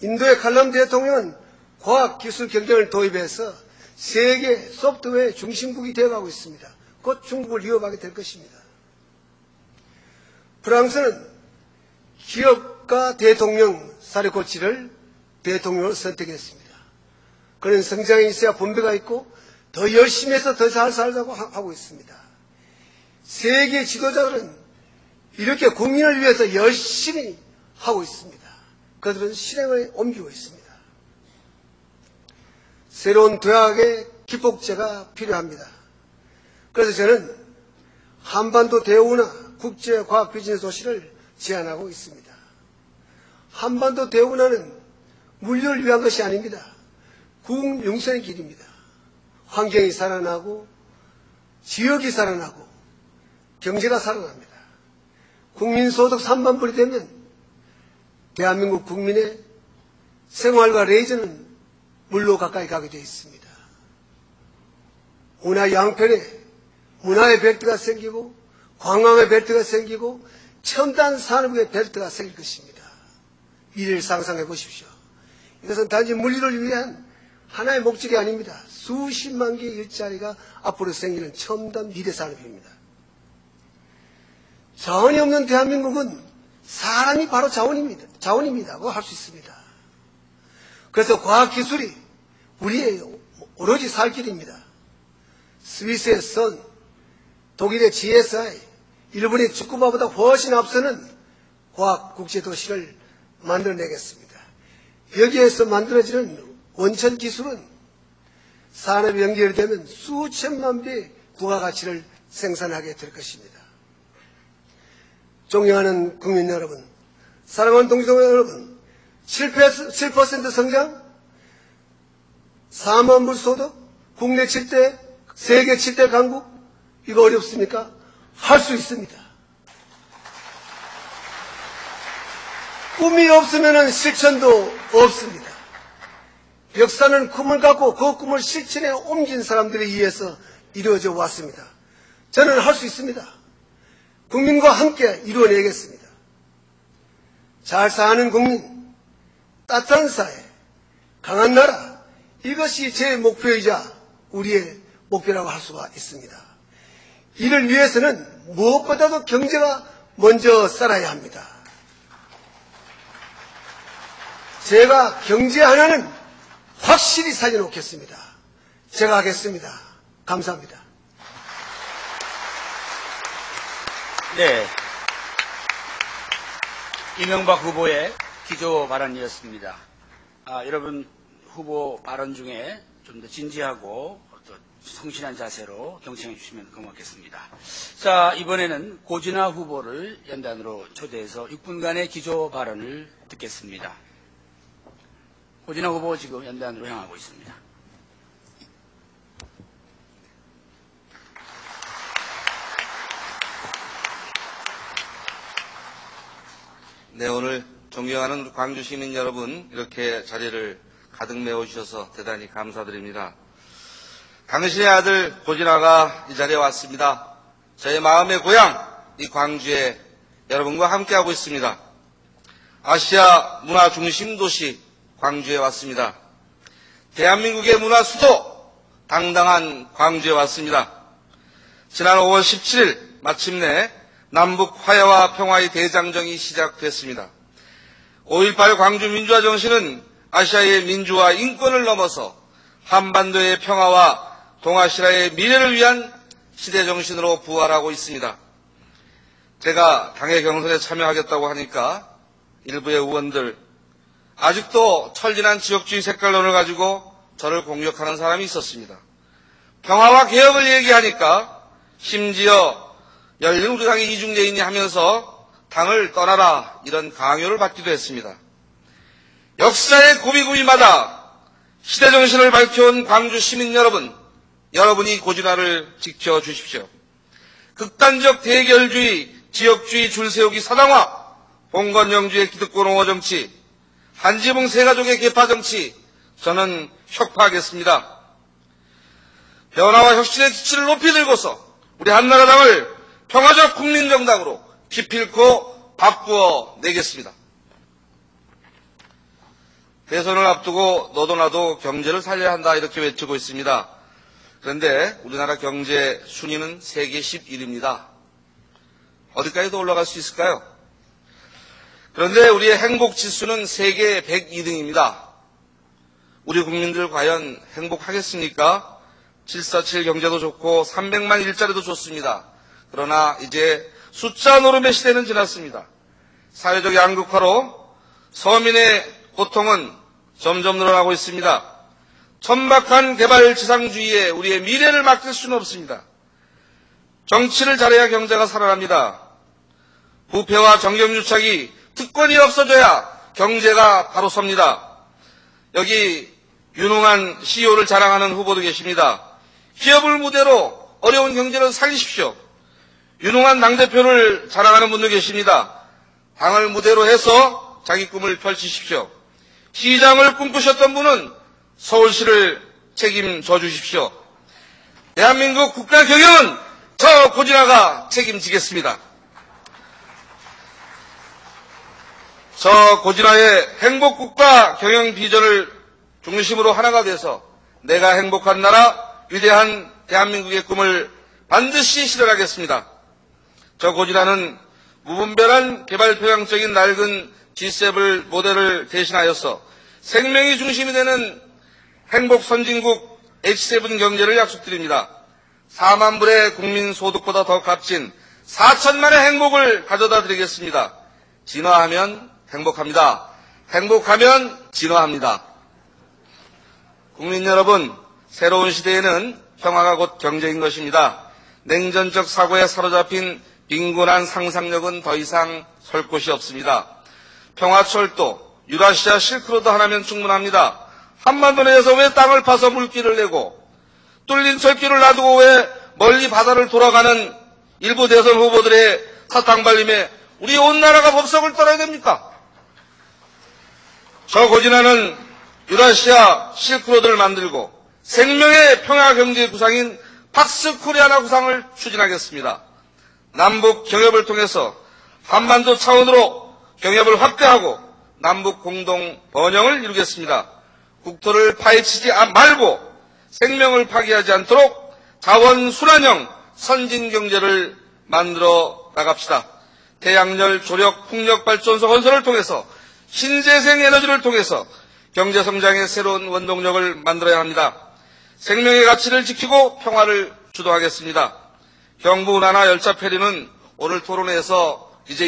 인도의 칼람 대통령은 과학기술 경쟁을 도입해서 세계 소프트웨어 중심국이 되어가고 있습니다. 곧 중국을 위협하게 될 것입니다. 프랑스는 기업가 대통령 사르코치를 대통령으로 선택했습니다. 그런 성장이 있어야 분배가 있고 더 열심히 해서 더 잘 살자고 하고 있습니다. 세계 지도자들은 이렇게 국민을 위해서 열심히 하고 있습니다. 그들은 실행에 옮기고 있습니다. 새로운 도약의 기폭제가 필요합니다. 그래서 저는 한반도 대우나 국제과학 비즈니스 도시를 제안하고 있습니다. 한반도 대우나는 물류를 위한 것이 아닙니다. 국융성의 길입니다. 환경이 살아나고 지역이 살아나고 경제가 살아납니다. 국민소득 3만 불이 되면 대한민국 국민의 생활과 레이저는 물로 가까이 가게 되어 있습니다. 문화 양편에 문화의 벨트가 생기고 관광의 벨트가 생기고 첨단 산업의 벨트가 생길 것입니다. 미래를 상상해 보십시오. 이것은 단지 물리를 위한 하나의 목적이 아닙니다. 수십만 개의 일자리가 앞으로 생기는 첨단 미래 산업입니다. 자원이 없는 대한민국은 사람이 바로 자원입니다고 할 수 있습니다. 그래서 과학기술이 우리의 오로지 살 길입니다. 스위스의 선, 독일의 GSI, 일본의 축구바보다 훨씬 앞서는 과학 국제도시를 만들어내겠습니다. 여기에서 만들어지는 원천 기술은 산업이 연결되면 수천만 배의 부가가치를 생산하게 될 것입니다. 존경하는 국민 여러분, 사랑하는 동지동 여러분, 7% 성장, 4만 불 소득, 국내 7대, 세계 7대 강국, 이거 어렵습니까? 할 수 있습니다. 꿈이 없으면 실천도 없습니다. 역사는 꿈을 갖고 그 꿈을 실천에 옮긴 사람들에 의해서 이루어져 왔습니다. 저는 할 수 있습니다. 국민과 함께 이루어내겠습니다. 잘 사는 국민, 따뜻한 사회, 강한 나라, 이것이 제 목표이자 우리의 목표라고 할 수가 있습니다. 이를 위해서는 무엇보다도 경제가 먼저 살아야 합니다. 제가 경제 하나는 확실히 살려놓겠습니다. 제가 하겠습니다. 감사합니다. 네. 이명박 후보의 기조 발언이었습니다. 여러분 후보 발언 중에 좀 더 진지하고 어떤 성실한 자세로 경청해 주시면 고맙겠습니다. 자, 이번에는 고진아 후보를 연단으로 초대해서 6분간의 기조 발언을 듣겠습니다. 고진아 후보 지금 연단으로 향하고 있습니다. 네, 오늘 존경하는 광주 시민 여러분, 이렇게 자리를 가득 메워주셔서 대단히 감사드립니다. 당신의 아들 고진아가 이 자리에 왔습니다. 저의 마음의 고향, 이 광주에 여러분과 함께하고 있습니다. 아시아 문화 중심 도시 광주에 왔습니다. 대한민국의 문화 수도, 당당한 광주에 왔습니다. 지난 5월 17일 마침내 남북 화해와 평화의 대장정이 시작됐습니다. 5.18 광주 민주화 정신은 아시아의 민주화 인권을 넘어서 한반도의 평화와 동아시아의 미래를 위한 시대 정신으로 부활하고 있습니다. 제가 당의 경선에 참여하겠다고 하니까 일부의 의원들, 아직도 철진한 지역주의 색깔론을 가지고 저를 공격하는 사람이 있었습니다. 평화와 개혁을 얘기하니까 심지어 열린우리당의 이중대인이 하면서 당을 떠나라, 이런 강요를 받기도 했습니다. 역사의 고비고비마다 시대정신을 밝혀온 광주 시민 여러분, 여러분이 고진아를 지켜주십시오. 극단적 대결주의, 지역주의 줄세우기 사당화, 봉건영주의 기득권 옹호 정치, 한지붕 세가족의 개파 정치, 저는 혁파하겠습니다. 변화와 혁신의 기치를 높이 들고서 우리 한나라당을 평화적 국민정당으로 기필코 바꾸어 내겠습니다. 대선을 앞두고 너도 나도 경제를 살려야 한다, 이렇게 외치고 있습니다. 그런데 우리나라 경제 순위는 세계 11위입니다. 어디까지도 올라갈 수 있을까요? 그런데 우리의 행복지수는 세계 102등입니다. 우리 국민들 과연 행복하겠습니까? 747 경제도 좋고 300만 일자리도 좋습니다. 그러나 이제 숫자 노름의 시대는 지났습니다. 사회적 양극화로 서민의 고통은 점점 늘어나고 있습니다. 천박한 개발지상주의에 우리의 미래를 맡길 수는 없습니다. 정치를 잘해야 경제가 살아납니다. 부패와 정경유착이 특권이 없어져야 경제가 바로 섭니다. 여기 유능한 CEO를 자랑하는 후보도 계십니다. 기업을 무대로 어려운 경제를 살리십시오. 유능한 당대표를 자랑하는 분도 계십니다. 당을 무대로 해서 자기 꿈을 펼치십시오. 시장을 꿈꾸셨던 분은 서울시를 책임져 주십시오. 대한민국 국가 경영은 저 고진아가 책임지겠습니다. 저 고진아의 행복국가 경영 비전을 중심으로 하나가 돼서 내가 행복한 나라, 위대한 대한민국의 꿈을 반드시 실현하겠습니다. 저 고진아는 무분별한 개발 평양적인 낡은 G7 모델을 대신하여서 생명이 중심이 되는 행복 선진국 H7 경제를 약속드립니다. 4만 불의 국민 소득보다 더 값진 4천만의 행복을 가져다 드리겠습니다. 진화하면 행복합니다. 행복하면 진화합니다. 국민 여러분, 새로운 시대에는 평화가 곧 경제인 것입니다. 냉전적 사고에 사로잡힌 빈곤한 상상력은 더 이상 설 곳이 없습니다. 평화철도, 유라시아 실크로드 하나면 충분합니다. 한반도 내에서 왜 땅을 파서 물길을 내고 뚫린 철길을 놔두고 왜 멀리 바다를 돌아가는 일부 대선 후보들의 사탕발림에 우리 온 나라가 법석을 떨어야 됩니까? 저 고진하는 유라시아 실크로드를 만들고 생명의 평화경제 구상인 팍스코리아나 구상을 추진하겠습니다. 남북 경협을 통해서 한반도 차원으로 경협을 확대하고 남북 공동 번영을 이루겠습니다. 국토를 파헤치지 말고 생명을 파괴하지 않도록 자원 순환형 선진 경제를 만들어 나갑시다. 태양열, 조력, 풍력 발전소 건설을 통해서 신재생 에너지를 통해서 경제 성장의 새로운 원동력을 만들어야 합니다. 생명의 가치를 지키고 평화를 주도하겠습니다. 경부 운하나 열차 페리는 오늘 토론회에서 이제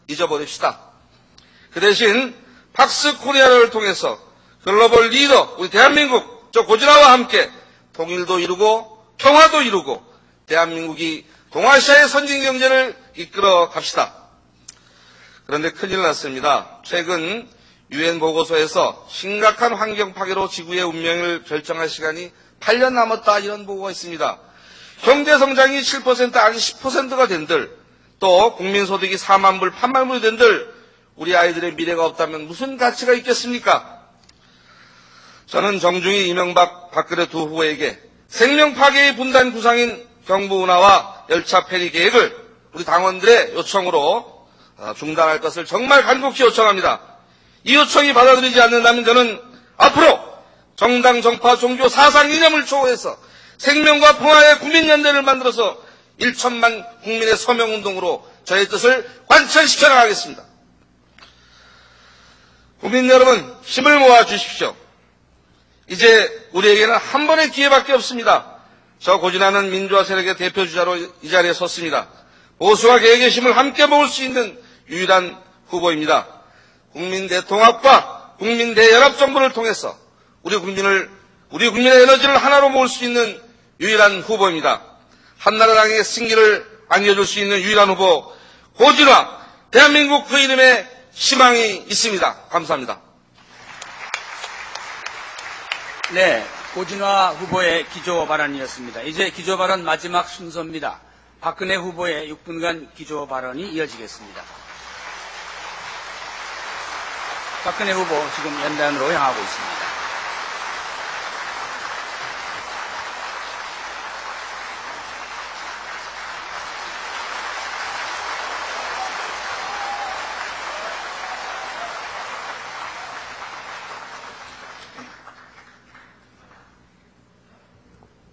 잊어버립시다. 그 대신 팍스코리아를 통해서 글로벌 리더 우리 대한민국 저 고진아와 함께 통일도 이루고 평화도 이루고 대한민국이 동아시아의 선진 경제를 이끌어 갑시다. 그런데 큰일 났습니다. 최근 유엔 보고서에서 심각한 환경 파괴로 지구의 운명을 결정할 시간이 8년 남았다 이런 보고가 있습니다. 경제 성장이 7% 아니 10%가 된들 또 국민소득이 4만 불, 8만 불이 된들 우리 아이들의 미래가 없다면 무슨 가치가 있겠습니까? 저는 정중히 이명박, 박근혜 두 후보에게 생명 파괴의 분단 구상인 경부 운하와 열차 페리 계획을 우리 당원들의 요청으로 중단할 것을 정말 간곡히 요청합니다. 이 요청이 받아들이지 않는다면 저는 앞으로 정당, 정파, 종교, 사상 이념을 초월해서 생명과 평화의 국민연대를 만들어서 1천만 국민의 서명운동으로 저의 뜻을 관철시켜 나가겠습니다. 국민 여러분, 힘을 모아 주십시오. 이제 우리에게는 한 번의 기회밖에 없습니다. 저 고진하는 민주화 세력의 대표주자로 이 자리에 섰습니다. 보수와 개혁의 힘을 함께 모을 수 있는 유일한 후보입니다. 국민 대통합과 국민 대연합 정부를 통해서 우리 국민의 에너지를 하나로 모을 수 있는 유일한 후보입니다. 한나라당의 승기를 안겨줄 수 있는 유일한 후보 고진화, 대한민국 그 이름에 희망이 있습니다. 감사합니다. 네, 고진화 후보의 기조 발언이었습니다. 이제 기조 발언 마지막 순서입니다. 박근혜 후보의 6분간 기조 발언이 이어지겠습니다. 박근혜 후보 지금 연단으로 향하고 있습니다.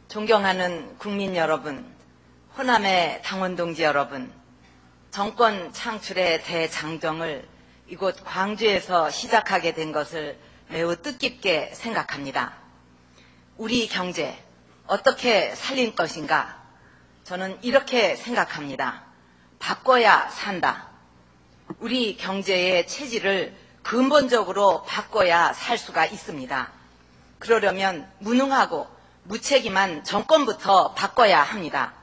존경하는 국민 여러분, 호남의 당원 동지 여러분, 정권 창출의 대장정을 이곳 광주에서 시작하게 된 것을 매우 뜻깊게 생각합니다. 우리 경제 어떻게 살릴 것인가? 저는 이렇게 생각합니다. 바꿔야 산다. 우리 경제의 체질을 근본적으로 바꿔야 살 수가 있습니다. 그러려면 무능하고 무책임한 정권부터 바꿔야 합니다.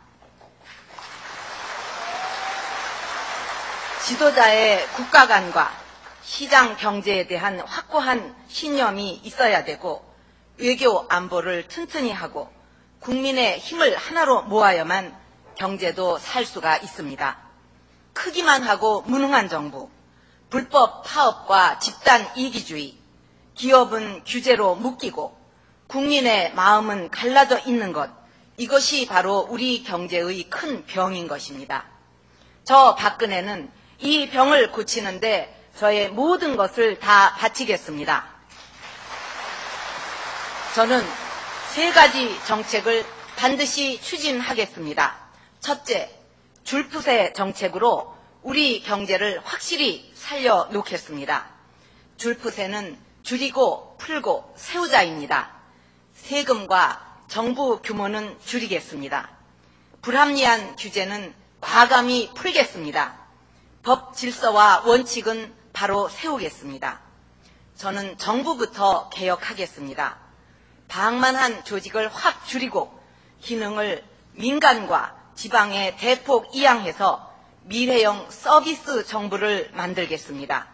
지도자의 국가 간과 시장 경제에 대한 확고한 신념이 있어야 되고 외교 안보를 튼튼히 하고 국민의 힘을 하나로 모아야만 경제도 살 수가 있습니다. 크기만 하고 무능한 정부, 불법 파업과 집단 이기주의, 기업은 규제로 묶이고 국민의 마음은 갈라져 있는 것, 이것이 바로 우리 경제의 큰 병인 것입니다. 저 박근혜는 이 병을 고치는데 저의 모든 것을 다 바치겠습니다. 저는 3가지 정책을 반드시 추진하겠습니다. 첫째, 줄푸세 정책으로 우리 경제를 확실히 살려놓겠습니다. 줄푸세는 줄이고 풀고 세우자입니다. 세금과 정부 규모는 줄이겠습니다. 불합리한 규제는 과감히 풀겠습니다. 법 질서와 원칙은 바로 세우겠습니다. 저는 정부부터 개혁하겠습니다. 방만한 조직을 확 줄이고 기능을 민간과 지방에 대폭 이양해서 미래형 서비스 정부를 만들겠습니다.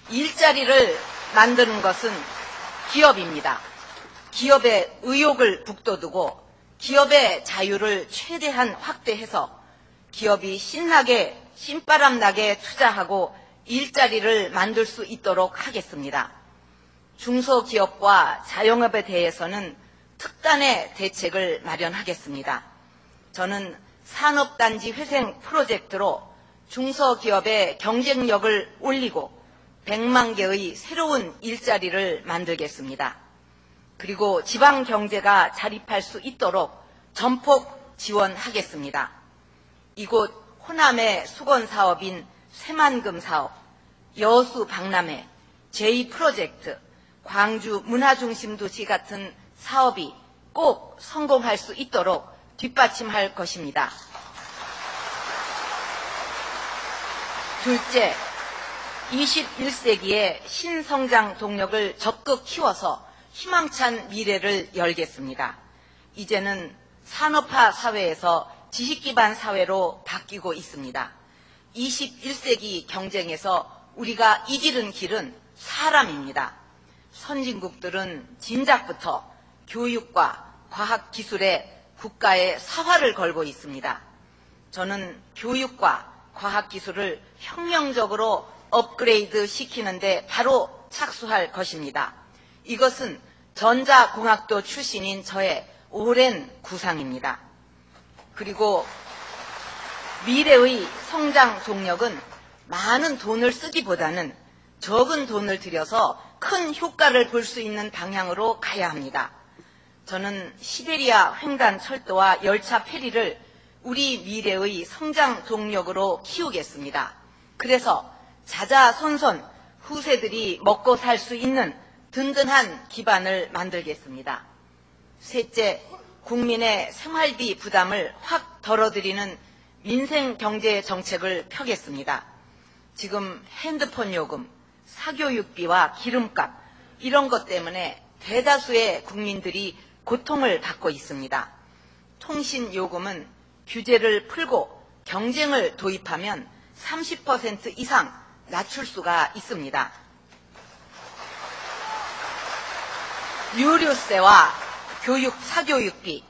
일자리를 만드는 것은 기업입니다. 기업의 의욕을 북돋우고 기업의 자유를 최대한 확대해서 기업이 신나게 신바람나게 투자하고 일자리를 만들 수 있도록 하겠습니다. 중소기업과 자영업에 대해서는 특단의 대책을 마련하겠습니다. 저는 산업단지 회생 프로젝트로 중소기업의 경쟁력을 올리고 100만 개의 새로운 일자리를 만들겠습니다. 그리고 지방 경제가 자립할 수 있도록 전폭 지원하겠습니다. 이곳 호남의 수건사업인 새만금 사업, 여수 박람회, 제2프로젝트, 광주 문화중심도시 같은 사업이 꼭 성공할 수 있도록 뒷받침할 것입니다. 둘째, 21세기의 신성장 동력을 적극 키워서 희망찬 미래를 열겠습니다. 이제는 산업화 사회에서 지식기반 사회로 바뀌고 있습니다. 21세기 경쟁에서 우리가 이기는 길은 사람입니다. 선진국들은 진작부터 교육과 과학기술에 국가의 사활을 걸고 있습니다. 저는 교육과 과학기술을 혁명적으로 업그레이드 시키는데 바로 착수할 것입니다. 이것은 전자공학도 출신인 저의 오랜 구상입니다. 그리고 미래의 성장 동력은 많은 돈을 쓰기보다는 적은 돈을 들여서 큰 효과를 볼 수 있는 방향으로 가야 합니다. 저는 시베리아 횡단 철도와 열차 페리를 우리 미래의 성장 동력으로 키우겠습니다. 그래서 자자손손 후세들이 먹고 살 수 있는 든든한 기반을 만들겠습니다. 셋째, 국민의 생활비 부담을 확 덜어드리는 민생경제 정책을 펴겠습니다. 지금 핸드폰 요금, 사교육비와 기름값 이런 것 때문에 대다수의 국민들이 고통을 받고 있습니다. 통신요금은 규제를 풀고 경쟁을 도입하면 30% 이상 낮출 수가 있습니다. 유류세와 교육 사교육비,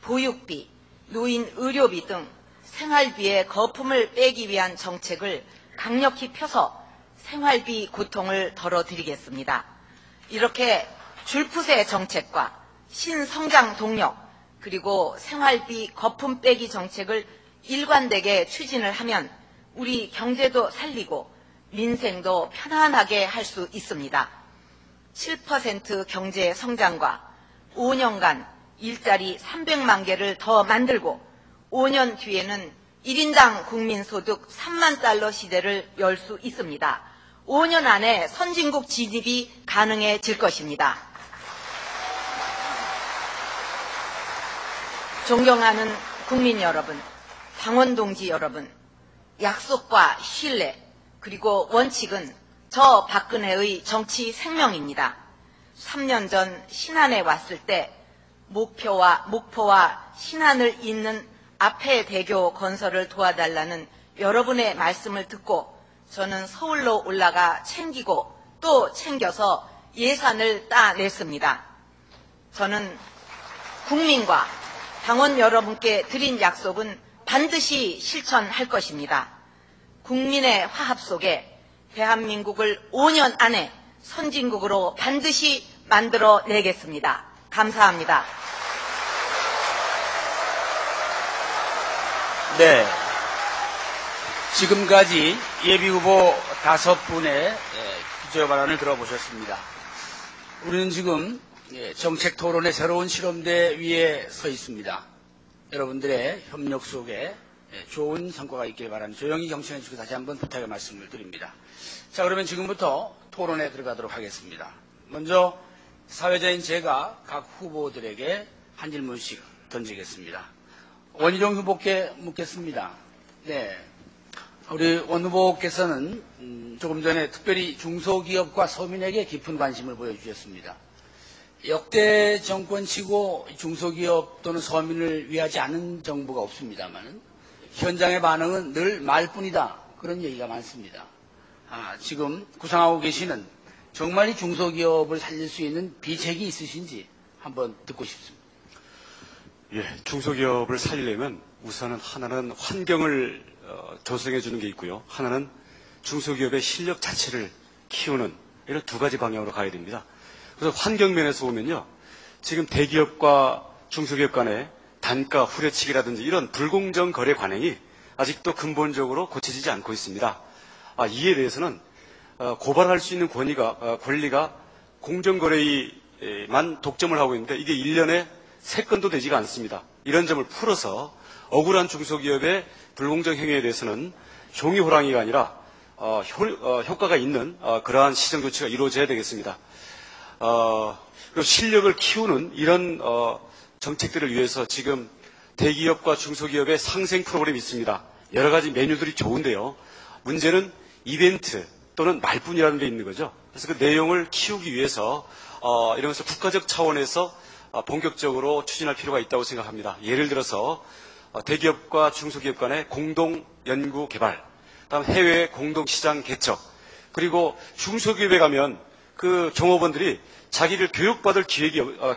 보육비, 노인 의료비 등 생활비의 거품을 빼기 위한 정책을 강력히 펴서 생활비 고통을 덜어드리겠습니다. 이렇게 줄푸세 정책과 신성장 동력 그리고 생활비 거품 빼기 정책을 일관되게 추진을 하면 우리 경제도 살리고 민생도 편안하게 할 수 있습니다. 7% 경제 성장과 5년간 일자리 300만 개를 더 만들고 5년 뒤에는 1인당 국민소득 3만 달러 시대를 열 수 있습니다. 5년 안에 선진국 진입이 가능해질 것입니다. 존경하는 국민 여러분, 당원 동지 여러분, 약속과 신뢰 그리고 원칙은 저 박근혜의 정치 생명입니다. 3년 전 신안에 왔을 때 목포와 신안을 잇는 앞해대교 건설을 도와달라는 여러분의 말씀을 듣고 저는 서울로 올라가 챙기고 또 챙겨서 예산을 따냈습니다. 저는 국민과 당원 여러분께 드린 약속은 반드시 실천할 것입니다. 국민의 화합 속에 대한민국을 5년 안에 선진국으로 반드시 만들어내겠습니다. 감사합니다. 네. 지금까지 예비후보 5분의 기조 발언을 들어보셨습니다. 우리는 지금 정책 토론의 새로운 실험대 위에 서 있습니다. 여러분들의 협력 속에 좋은 성과가 있길 바랍니다. 조용히 경청해 주시고 다시 한번 부탁의 말씀을 드립니다. 자, 그러면 지금부터 토론에 들어가도록 하겠습니다. 먼저 사회자인 제가 각 후보들에게 한 질문씩 던지겠습니다. 원희룡 후보께 묻겠습니다. 네, 우리 원 후보께서는 조금 전에 특별히 중소기업과 서민에게 깊은 관심을 보여주셨습니다. 역대 정권치고 중소기업 또는 서민을 위하지 않은 정부가 없습니다만 현장의 반응은 늘 말뿐이다, 그런 얘기가 많습니다. 지금 구상하고 계시는 정말 이 중소기업을 살릴 수 있는 비책이 있으신지 한번 듣고 싶습니다. 예, 중소기업을 살리려면 우선은 하나는 환경을 조성해 주는 게 있고요. 하나는 중소기업의 실력 자체를 키우는, 이런 두 가지 방향으로 가야 됩니다. 그래서 환경 면에서 보면요, 지금 대기업과 중소기업 간의 단가 후려치기라든지 이런 불공정 거래 관행이 아직도 근본적으로 고쳐지지 않고 있습니다. 이에 대해서는 고발할 수 있는 권리가 공정거래위만 독점을 하고 있는데 이게 1년에 3건도 되지가 않습니다. 이런 점을 풀어서 억울한 중소기업의 불공정 행위에 대해서는 종이호랑이가 아니라 효과가 있는 그러한 시정조치가 이루어져야 되겠습니다. 그리고 실력을 키우는 이런 정책들을 위해서 지금 대기업과 중소기업의 상생 프로그램이 있습니다. 여러 가지 메뉴들이 좋은데요. 문제는 이벤트 또는 말뿐이라는 게 있는 거죠. 그래서 그 내용을 키우기 위해서 이런 것을 국가적 차원에서 본격적으로 추진할 필요가 있다고 생각합니다. 예를 들어서 대기업과 중소기업 간의 공동 연구 개발, 다음 해외 공동 시장 개척, 그리고 중소기업에 가면 그 종업원들이 자기를 교육받을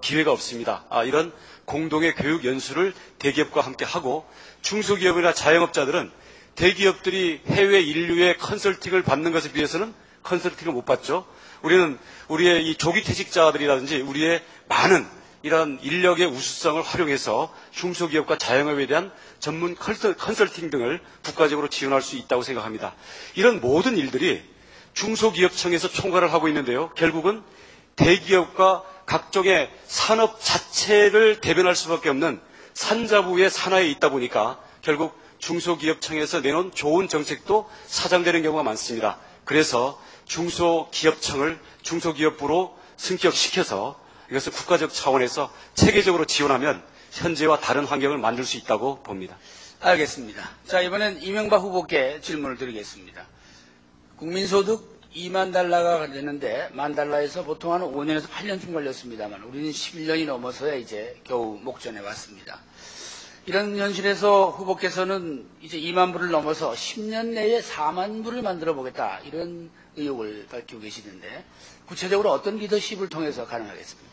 기회가 없습니다. 이런 공동의 교육 연수를 대기업과 함께 하고, 중소기업이나 자영업자들은 대기업들이 해외 인류의 컨설팅을 받는 것에 비해서는 컨설팅을 못 받죠. 우리는 우리의 이 조기퇴직자들이라든지 우리의 많은 이런 인력의 우수성을 활용해서 중소기업과 자영업에 대한 전문 컨설팅 등을 국가적으로 지원할 수 있다고 생각합니다. 이런 모든 일들이 중소기업청에서 총괄을 하고 있는데요. 결국은 대기업과 각종의 산업 자체를 대변할 수밖에 없는 산자부의 산하에 있다 보니까 결국 중소기업청에서 내놓은 좋은 정책도 사장되는 경우가 많습니다. 그래서 중소기업청을 중소기업부로 승격시켜서 이것을 국가적 차원에서 체계적으로 지원하면 현재와 다른 환경을 만들 수 있다고 봅니다. 알겠습니다. 자, 이번엔 이명박 후보께 질문을 드리겠습니다. 국민소득 2만 달러가 되는데 만 달러에서 보통 한 5년에서 8년쯤 걸렸습니다만 우리는 11년이 넘어서야 이제 겨우 목전에 왔습니다. 이런 현실에서 후보께서는 이제 2만 불을 넘어서 10년 내에 4만 불을 만들어 보겠다, 이런 의욕을 밝히고 계시는데 구체적으로 어떤 리더십을 통해서 가능하겠습니까?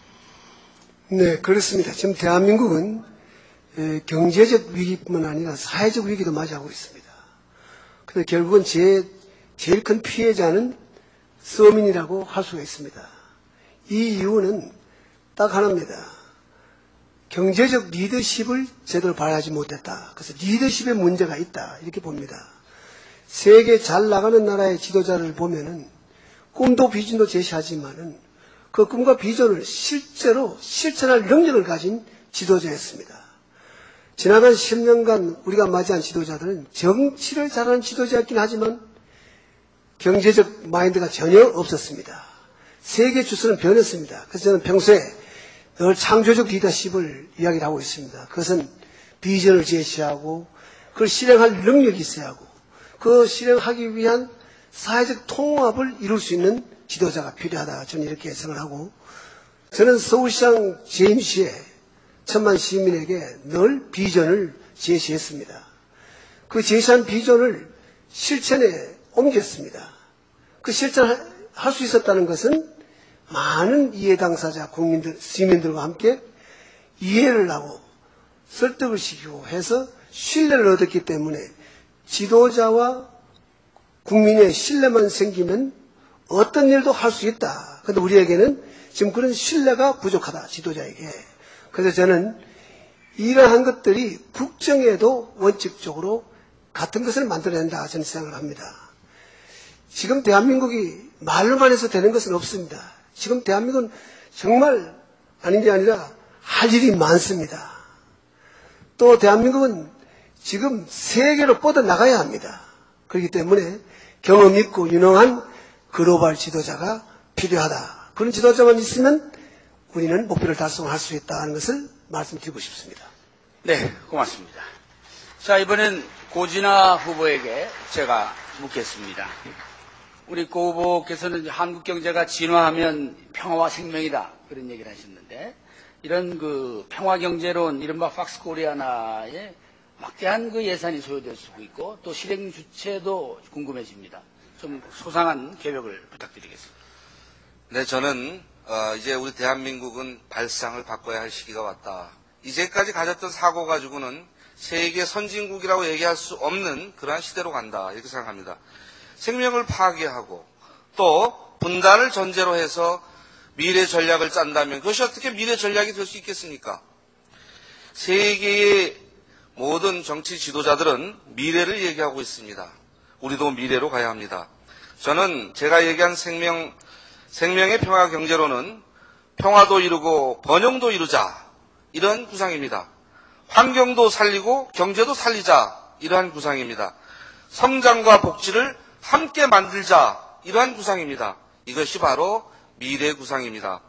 네, 그렇습니다. 지금 대한민국은 경제적 위기뿐만 아니라 사회적 위기도 맞이하고 있습니다. 근데 결국은 제일 큰 피해자는 서민이라고 할 수가 있습니다. 이 이유는 딱 하나입니다. 경제적 리더십을 제대로 발휘하지 못했다. 그래서 리더십에 문제가 있다, 이렇게 봅니다. 세계 잘 나가는 나라의 지도자를 보면은 꿈도 비전도 제시하지만은 그 꿈과 비전을 실제로 실천할 능력을 가진 지도자였습니다. 지나간 10년간 우리가 맞이한 지도자들은 정치를 잘하는 지도자였긴 하지만 경제적 마인드가 전혀 없었습니다. 세계 추세는 변했습니다. 그래서 저는 평소에 늘 창조적 리더십을 이야기를 하고 있습니다. 그것은 비전을 제시하고 그걸 실행할 능력이 있어야 하고 그 실행하기 위한 사회적 통합을 이룰 수 있는 지도자가 필요하다, 저는 이렇게 생각을 하고, 저는 서울시장 재임 시에 1,000만 시민에게 늘 비전을 제시했습니다. 그 제시한 비전을 실천에 옮겼습니다. 그 실천할 수 있었다는 것은 많은 이해 당사자, 국민들, 시민들과 함께 이해를 하고 설득을 시키고 해서 신뢰를 얻었기 때문에 지도자와 국민의 신뢰만 생기면 어떤 일도 할 수 있다. 그런데 우리에게는 지금 그런 신뢰가 부족하다, 지도자에게. 그래서 저는 이러한 것들이 국정에도 원칙적으로 같은 것을 만들어낸다, 저는 생각을 합니다. 지금 대한민국이 말로만 해서 되는 것은 없습니다. 지금 대한민국은 정말 아닌 게 아니라 할 일이 많습니다. 또 대한민국은 지금 세계로 뻗어나가야 합니다. 그렇기 때문에 경험 있고 유능한 글로벌 지도자가 필요하다. 그런 지도자만 있으면 우리는 목표를 달성할 수 있다는 것을 말씀드리고 싶습니다. 네, 고맙습니다. 자, 이번엔 고진아 후보에게 제가 묻겠습니다. 우리 고 후보께서는 한국 경제가 진화하면 평화와 생명이다, 그런 얘기를 하셨는데, 이런 그 평화 경제론, 이른바 박스코리아나에 막대한 그 예산이 소요될 수 있고, 또 실행 주체도 궁금해집니다. 좀 소상한 계획을 부탁드리겠습니다. 네, 저는 이제 우리 대한민국은 발상을 바꿔야 할 시기가 왔다. 이제까지 가졌던 사고 가지고는 세계 선진국이라고 얘기할 수 없는 그러한 시대로 간다, 이렇게 생각합니다. 생명을 파괴하고 또 분단을 전제로 해서 미래 전략을 짠다면 그것이 어떻게 미래 전략이 될 수 있겠습니까? 세계의 모든 정치 지도자들은 미래를 얘기하고 있습니다. 우리도 미래로 가야 합니다. 저는 제가 얘기한 생명의 평화 경제로는 평화도 이루고 번영도 이루자, 이런 구상입니다. 환경도 살리고 경제도 살리자, 이러한 구상입니다. 성장과 복지를 함께 만들자, 이러한 구상입니다. 이것이 바로 미래 구상입니다.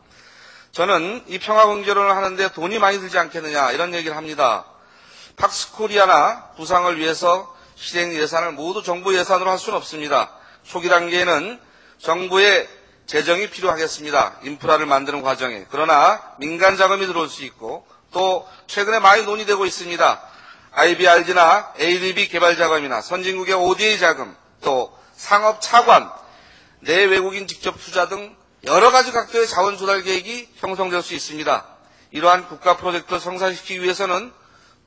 저는 이 평화 경제론을 하는데 돈이 많이 들지 않겠느냐, 이런 얘기를 합니다. 박스코리아나 구상을 위해서 실행 예산을 모두 정부 예산으로 할 수는 없습니다. 초기 단계에는 정부의 재정이 필요하겠습니다. 인프라를 만드는 과정에. 그러나 민간 자금이 들어올 수 있고 또 최근에 많이 논의되고 있습니다. IBRD나 ADB 개발 자금이나 선진국의 ODA 자금, 또 상업 차관, 내 외국인 직접 투자 등 여러 가지 각도의 자원 조달 계획이 형성될 수 있습니다. 이러한 국가 프로젝트를 성사시키기 위해서는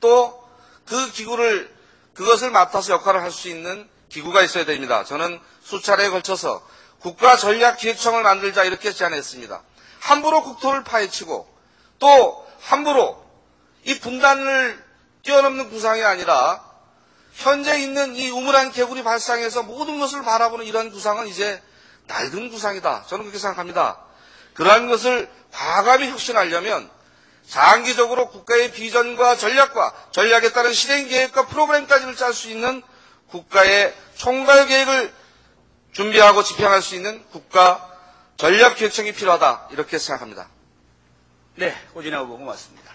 또 그것을 맡아서 역할을 할 수 있는 기구가 있어야 됩니다. 저는 수차례에 걸쳐서 국가전략기획청을 만들자, 이렇게 제안했습니다. 함부로 국토를 파헤치고 또 함부로 이 분단을 뛰어넘는 구상이 아니라 현재 있는 이 우물안 개구리 발상에서 모든 것을 바라보는 이러한 구상은 이제 낡은 구상이다. 저는 그렇게 생각합니다. 그러한 것을 과감히 혁신하려면 장기적으로 국가의 비전과 전략에 따른 실행 계획과 프로그램까지를 짤 수 있는 국가의 총괄 계획을 준비하고 집행할 수 있는 국가 전략기획청이 필요하다, 이렇게 생각합니다. 네, 고진아 후보 고맙습니다.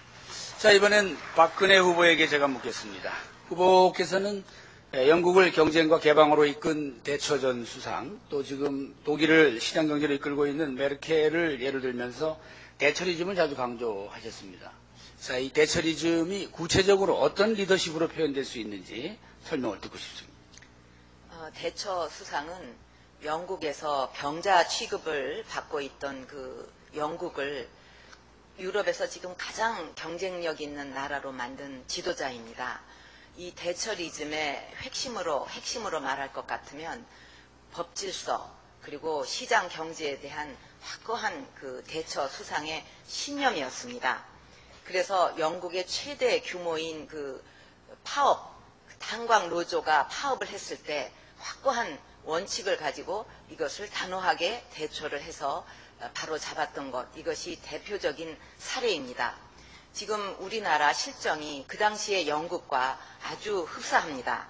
자, 이번엔 박근혜 후보에게 제가 묻겠습니다. 후보께서는 영국을 경쟁과 개방으로 이끈 대처전 수상, 또 지금 독일을 시장경제로 이끌고 있는 메르켈을 예를 들면서 대처리즘을 자주 강조하셨습니다. 자, 이 대처리즘이 구체적으로 어떤 리더십으로 표현될 수 있는지 설명을 듣고 싶습니다. 대처 수상은 영국에서 병자 취급을 받고 있던 그 영국을 유럽에서 지금 가장 경쟁력 있는 나라로 만든 지도자입니다. 이 대처리즘의 핵심으로 말할 것 같으면 법질서, 그리고 시장 경제에 대한 확고한 그 대처 수상의 신념이었습니다. 그래서 영국의 최대 규모인 그 파업, 탄광 노조가 파업을 했을 때 확고한 원칙을 가지고 이것을 단호하게 대처를 해서 바로 잡았던 것, 이것이 대표적인 사례입니다. 지금 우리나라 실정이 그 당시의 영국과 아주 흡사합니다.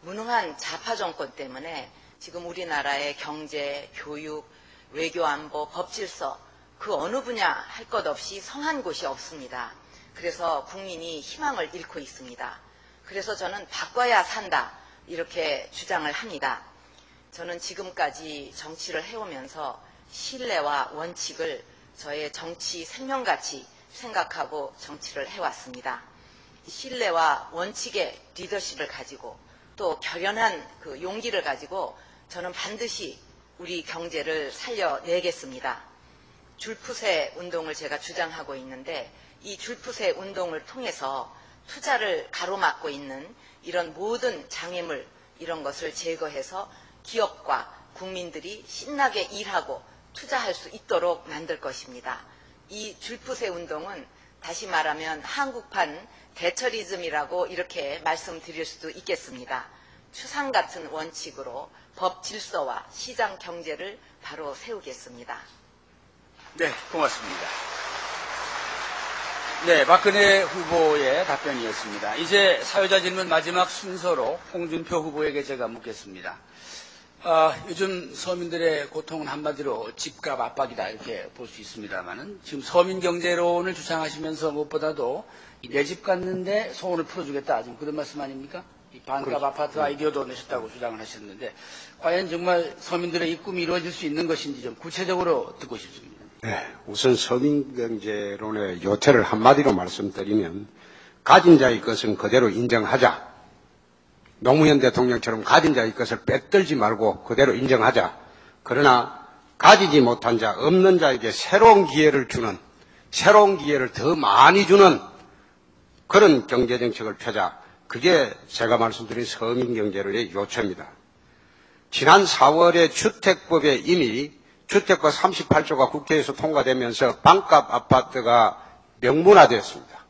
무능한 좌파 정권 때문에 지금 우리나라의 경제, 교육, 외교 안보, 법질서, 그 어느 분야 할 것 없이 성한 곳이 없습니다. 그래서 국민이 희망을 잃고 있습니다. 그래서 저는 바꿔야 산다, 이렇게 주장을 합니다. 저는 지금까지 정치를 해오면서 신뢰와 원칙을 저의 정치 생명같이 생각하고 정치를 해왔습니다. 신뢰와 원칙의 리더십을 가지고 또 결연한 그 용기를 가지고 저는 반드시 우리 경제를 살려내겠습니다. 줄푸세 운동을 제가 주장하고 있는데, 이 줄푸세 운동을 통해서 투자를 가로막고 있는 이런 모든 장애물, 이런 것을 제거해서 기업과 국민들이 신나게 일하고 투자할 수 있도록 만들 것입니다. 이 줄푸세 운동은 다시 말하면 한국판 대처리즘이라고 이렇게 말씀드릴 수도 있겠습니다. 추상 같은 원칙으로 법 질서와 시장 경제를 바로 세우겠습니다. 네, 고맙습니다. 네, 박근혜 후보의 답변이었습니다. 이제 사회자 질문 마지막 순서로 홍준표 후보에게 제가 묻겠습니다. 요즘 서민들의 고통은 한마디로 집값 압박이다 이렇게 볼 수 있습니다만은 지금 서민 경제론을 주창하시면서 무엇보다도 내 집 갔는데 소원을 풀어주겠다 지금 그런 말씀 아닙니까? 이 반값 그렇죠. 아파트 아이디어도 내셨다고 주장을 하셨는데 과연 정말 서민들의 이 꿈이 이루어질 수 있는 것인지 좀 구체적으로 듣고 싶습니다. 네, 우선 서민경제론의 요체를 한마디로 말씀드리면 가진 자의 것은 그대로 인정하자. 노무현 대통령처럼 가진 자의 것을 빼들지 말고 그대로 인정하자. 그러나 가지지 못한 자, 없는 자에게 새로운 기회를 주는, 새로운 기회를 더 많이 주는 그런 경제정책을 펴자. 그게 제가 말씀드린 서민경제론의 요체입니다. 지난 4월에 주택법에 이미 주택법 38조가 국회에서 통과되면서 반값 아파트가 명문화되었습니다.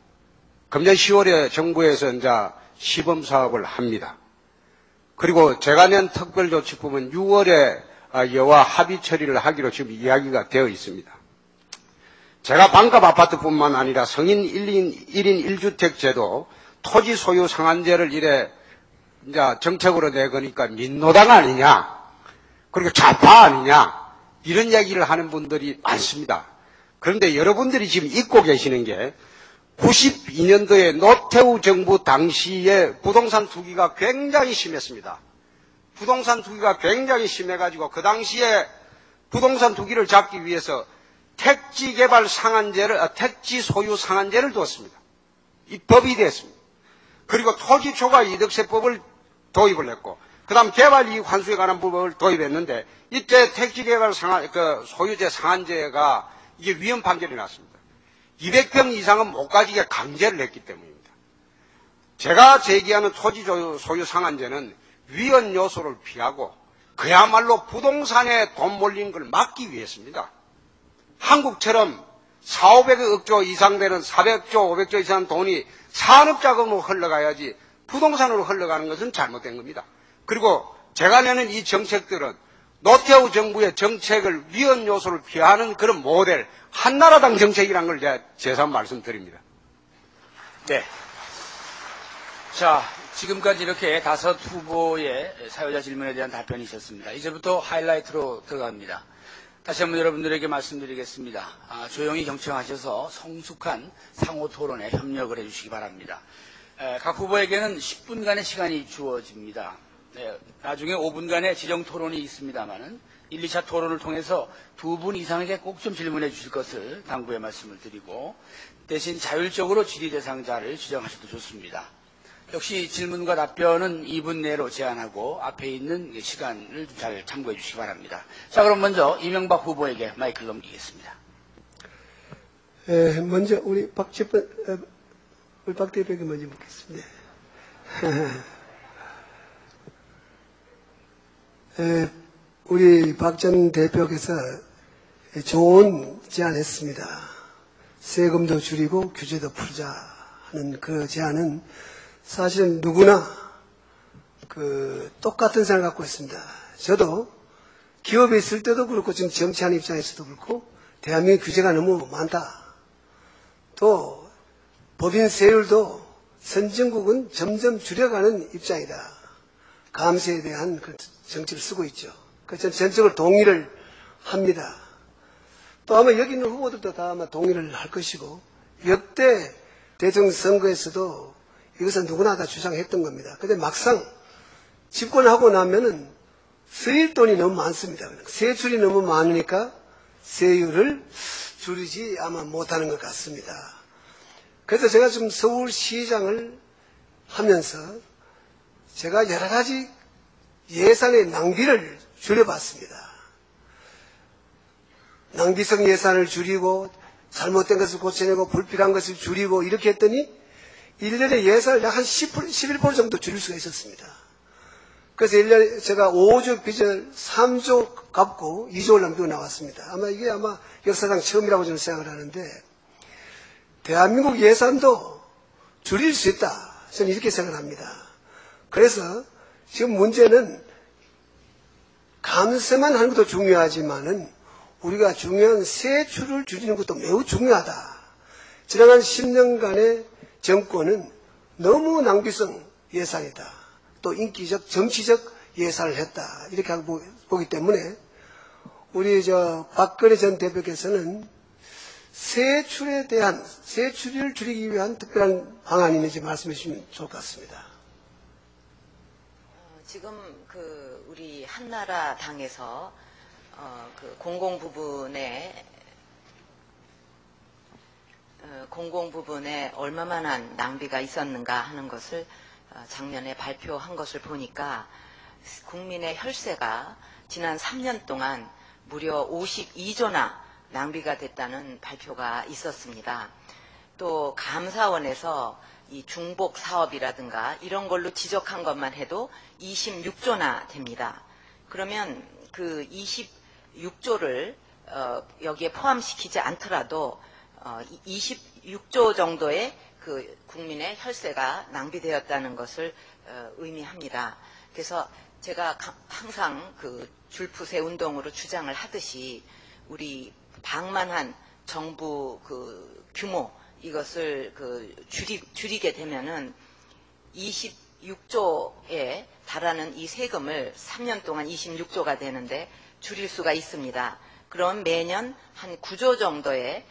금년 10월에 정부에서 이제 시범 사업을 합니다. 그리고 제가 낸 특별조치법은 6월에 여와 합의 처리를 하기로 지금 이야기가 되어 있습니다. 제가 반값 아파트뿐만 아니라 성인 1인 1주택 제도, 토지 소유 상한제를 이래 이제 정책으로 내거니까 민노당 아니냐, 그리고 좌파 아니냐, 이런 얘기를 하는 분들이 많습니다. 그런데 여러분들이 지금 잊고 계시는 게 92년도에 노태우 정부 당시에 부동산 투기가 굉장히 심했습니다. 부동산 투기가 굉장히 심해가지고 그 당시에 부동산 투기를 잡기 위해서 택지 개발 상한제를, 택지 소유 상한제를 두었습니다. 이 법이 됐습니다. 그리고 토지 초과 이득세법을 도입을 했고, 그 다음 개발이익 환수에 관한 법을 도입했는데, 이때 택지개발 소유재 상한제가 이게 위헌 판결이 났습니다. 200평 이상은 못 가지게 강제를 했기 때문입니다. 제가 제기하는 토지 소유 상한제는 위헌 요소를 피하고 그야말로 부동산에 돈 몰리는 걸 막기 위해서입니다. 한국처럼 4,500억 이상 되는 400조, 500조 이상 돈이 산업자금으로 흘러가야지 부동산으로 흘러가는 것은 잘못된 겁니다. 그리고 제가 내는 이 정책들은 노태우 정부의 정책을 위헌 요소를 피하는 그런 모델, 한나라당 정책이라는 걸 제가 재산 말씀드립니다. 네. 자, 지금까지 이렇게 5 후보의 사회자 질문에 대한 답변이 있었습니다. 이제부터 하이라이트로 들어갑니다. 다시 한번 여러분들에게 말씀드리겠습니다. 조용히 경청하셔서 성숙한 상호 토론에 협력을 해주시기 바랍니다. 각 후보에게는 10분간의 시간이 주어집니다. 네, 나중에 5분간의 지정 토론이 있습니다만은 1, 2차 토론을 통해서 2분 이상에게 꼭 좀 질문해 주실 것을 당부의 말씀을 드리고 대신 자율적으로 질의 대상자를 지정하셔도 좋습니다. 역시 질문과 답변은 2분 내로 제한하고 앞에 있는 시간을 잘 참고해 주시기 바랍니다. 자, 그럼 먼저 이명박 후보에게 마이크를 넘기겠습니다. 먼저 우리 박 대표에게 먼저 묻겠습니다. 우리 박 전 대표께서 좋은 제안했습니다. 세금도 줄이고 규제도 풀자 하는 그 제안은 사실은 누구나 똑같은 생각을 갖고 있습니다. 저도 기업에 있을 때도 그렇고 지금 정치하는 입장에서도 그렇고 대한민국 규제가 너무 많다. 또 법인 세율도 선진국은 점점 줄여가는 입장이다. 감세에 대한 그 정치를 쓰고 있죠. 그래서 저는 전적으로 동의를 합니다. 또 아마 여기 있는 후보들도 다 아마 동의를 할 것이고 역대 대통령 선거에서도 이것은 누구나 다 주장했던 겁니다. 근데 막상 집권하고 나면은 쓰일 돈이 너무 많습니다. 세출이 너무 많으니까 세율을 줄이지 아마 못하는 것 같습니다. 그래서 제가 지금 서울시장을 하면서 제가 여러 가지 예산의 낭비를 줄여봤습니다. 낭비성 예산을 줄이고 잘못된 것을 고쳐내고 불필요한 것을 줄이고 이렇게 했더니 1년에 예산을 약 한 11% 정도 줄일 수가 있었습니다. 그래서 1년에 제가 5조 빚을 3조 갚고 2조를 남기고 나왔습니다. 이게 역사상 처음이라고 저는 생각을 하는데 대한민국 예산도 줄일 수 있다. 저는 이렇게 생각합니다. 그래서 지금 문제는 감세만 하는 것도 중요하지만은 우리가 중요한 세출을 줄이는 것도 매우 중요하다. 지나간 10년간의 정권은 너무 낭비성 예산이다. 또 인기적, 정치적 예산을 했다. 이렇게 하고 보기 때문에 우리 박근혜 전 대표께서는 세출에 대한, 세출을 줄이기 위한 특별한 방안이 있는지 말씀해 주시면 좋을 것 같습니다. 지금 우리 한나라당에서 공공 부분에 얼마만한 낭비가 있었는가 하는 것을 작년에 발표한 것을 보니까 국민의 혈세가 지난 3년 동안 무려 52조나 낭비가 됐다는 발표가 있었습니다. 또 감사원에서 이 중복 사업이라든가 이런 걸로 지적한 것만 해도 26조나 됩니다. 그러면 그 26조를 여기에 포함시키지 않더라도 26조 정도의 그 국민의 혈세가 낭비되었다는 것을 의미합니다. 그래서 제가 항상 그 줄푸세 운동으로 주장을 하듯이 우리 방만한 정부 그 규모 이것을 줄이게 되면은 26조에 달하는 이 세금을 3년 동안 26조가 되는데 줄일 수가 있습니다. 그럼 매년 한 9조 정도의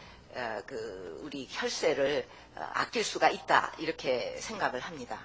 우리 혈세를 아낄 수가 있다 이렇게 생각을 합니다.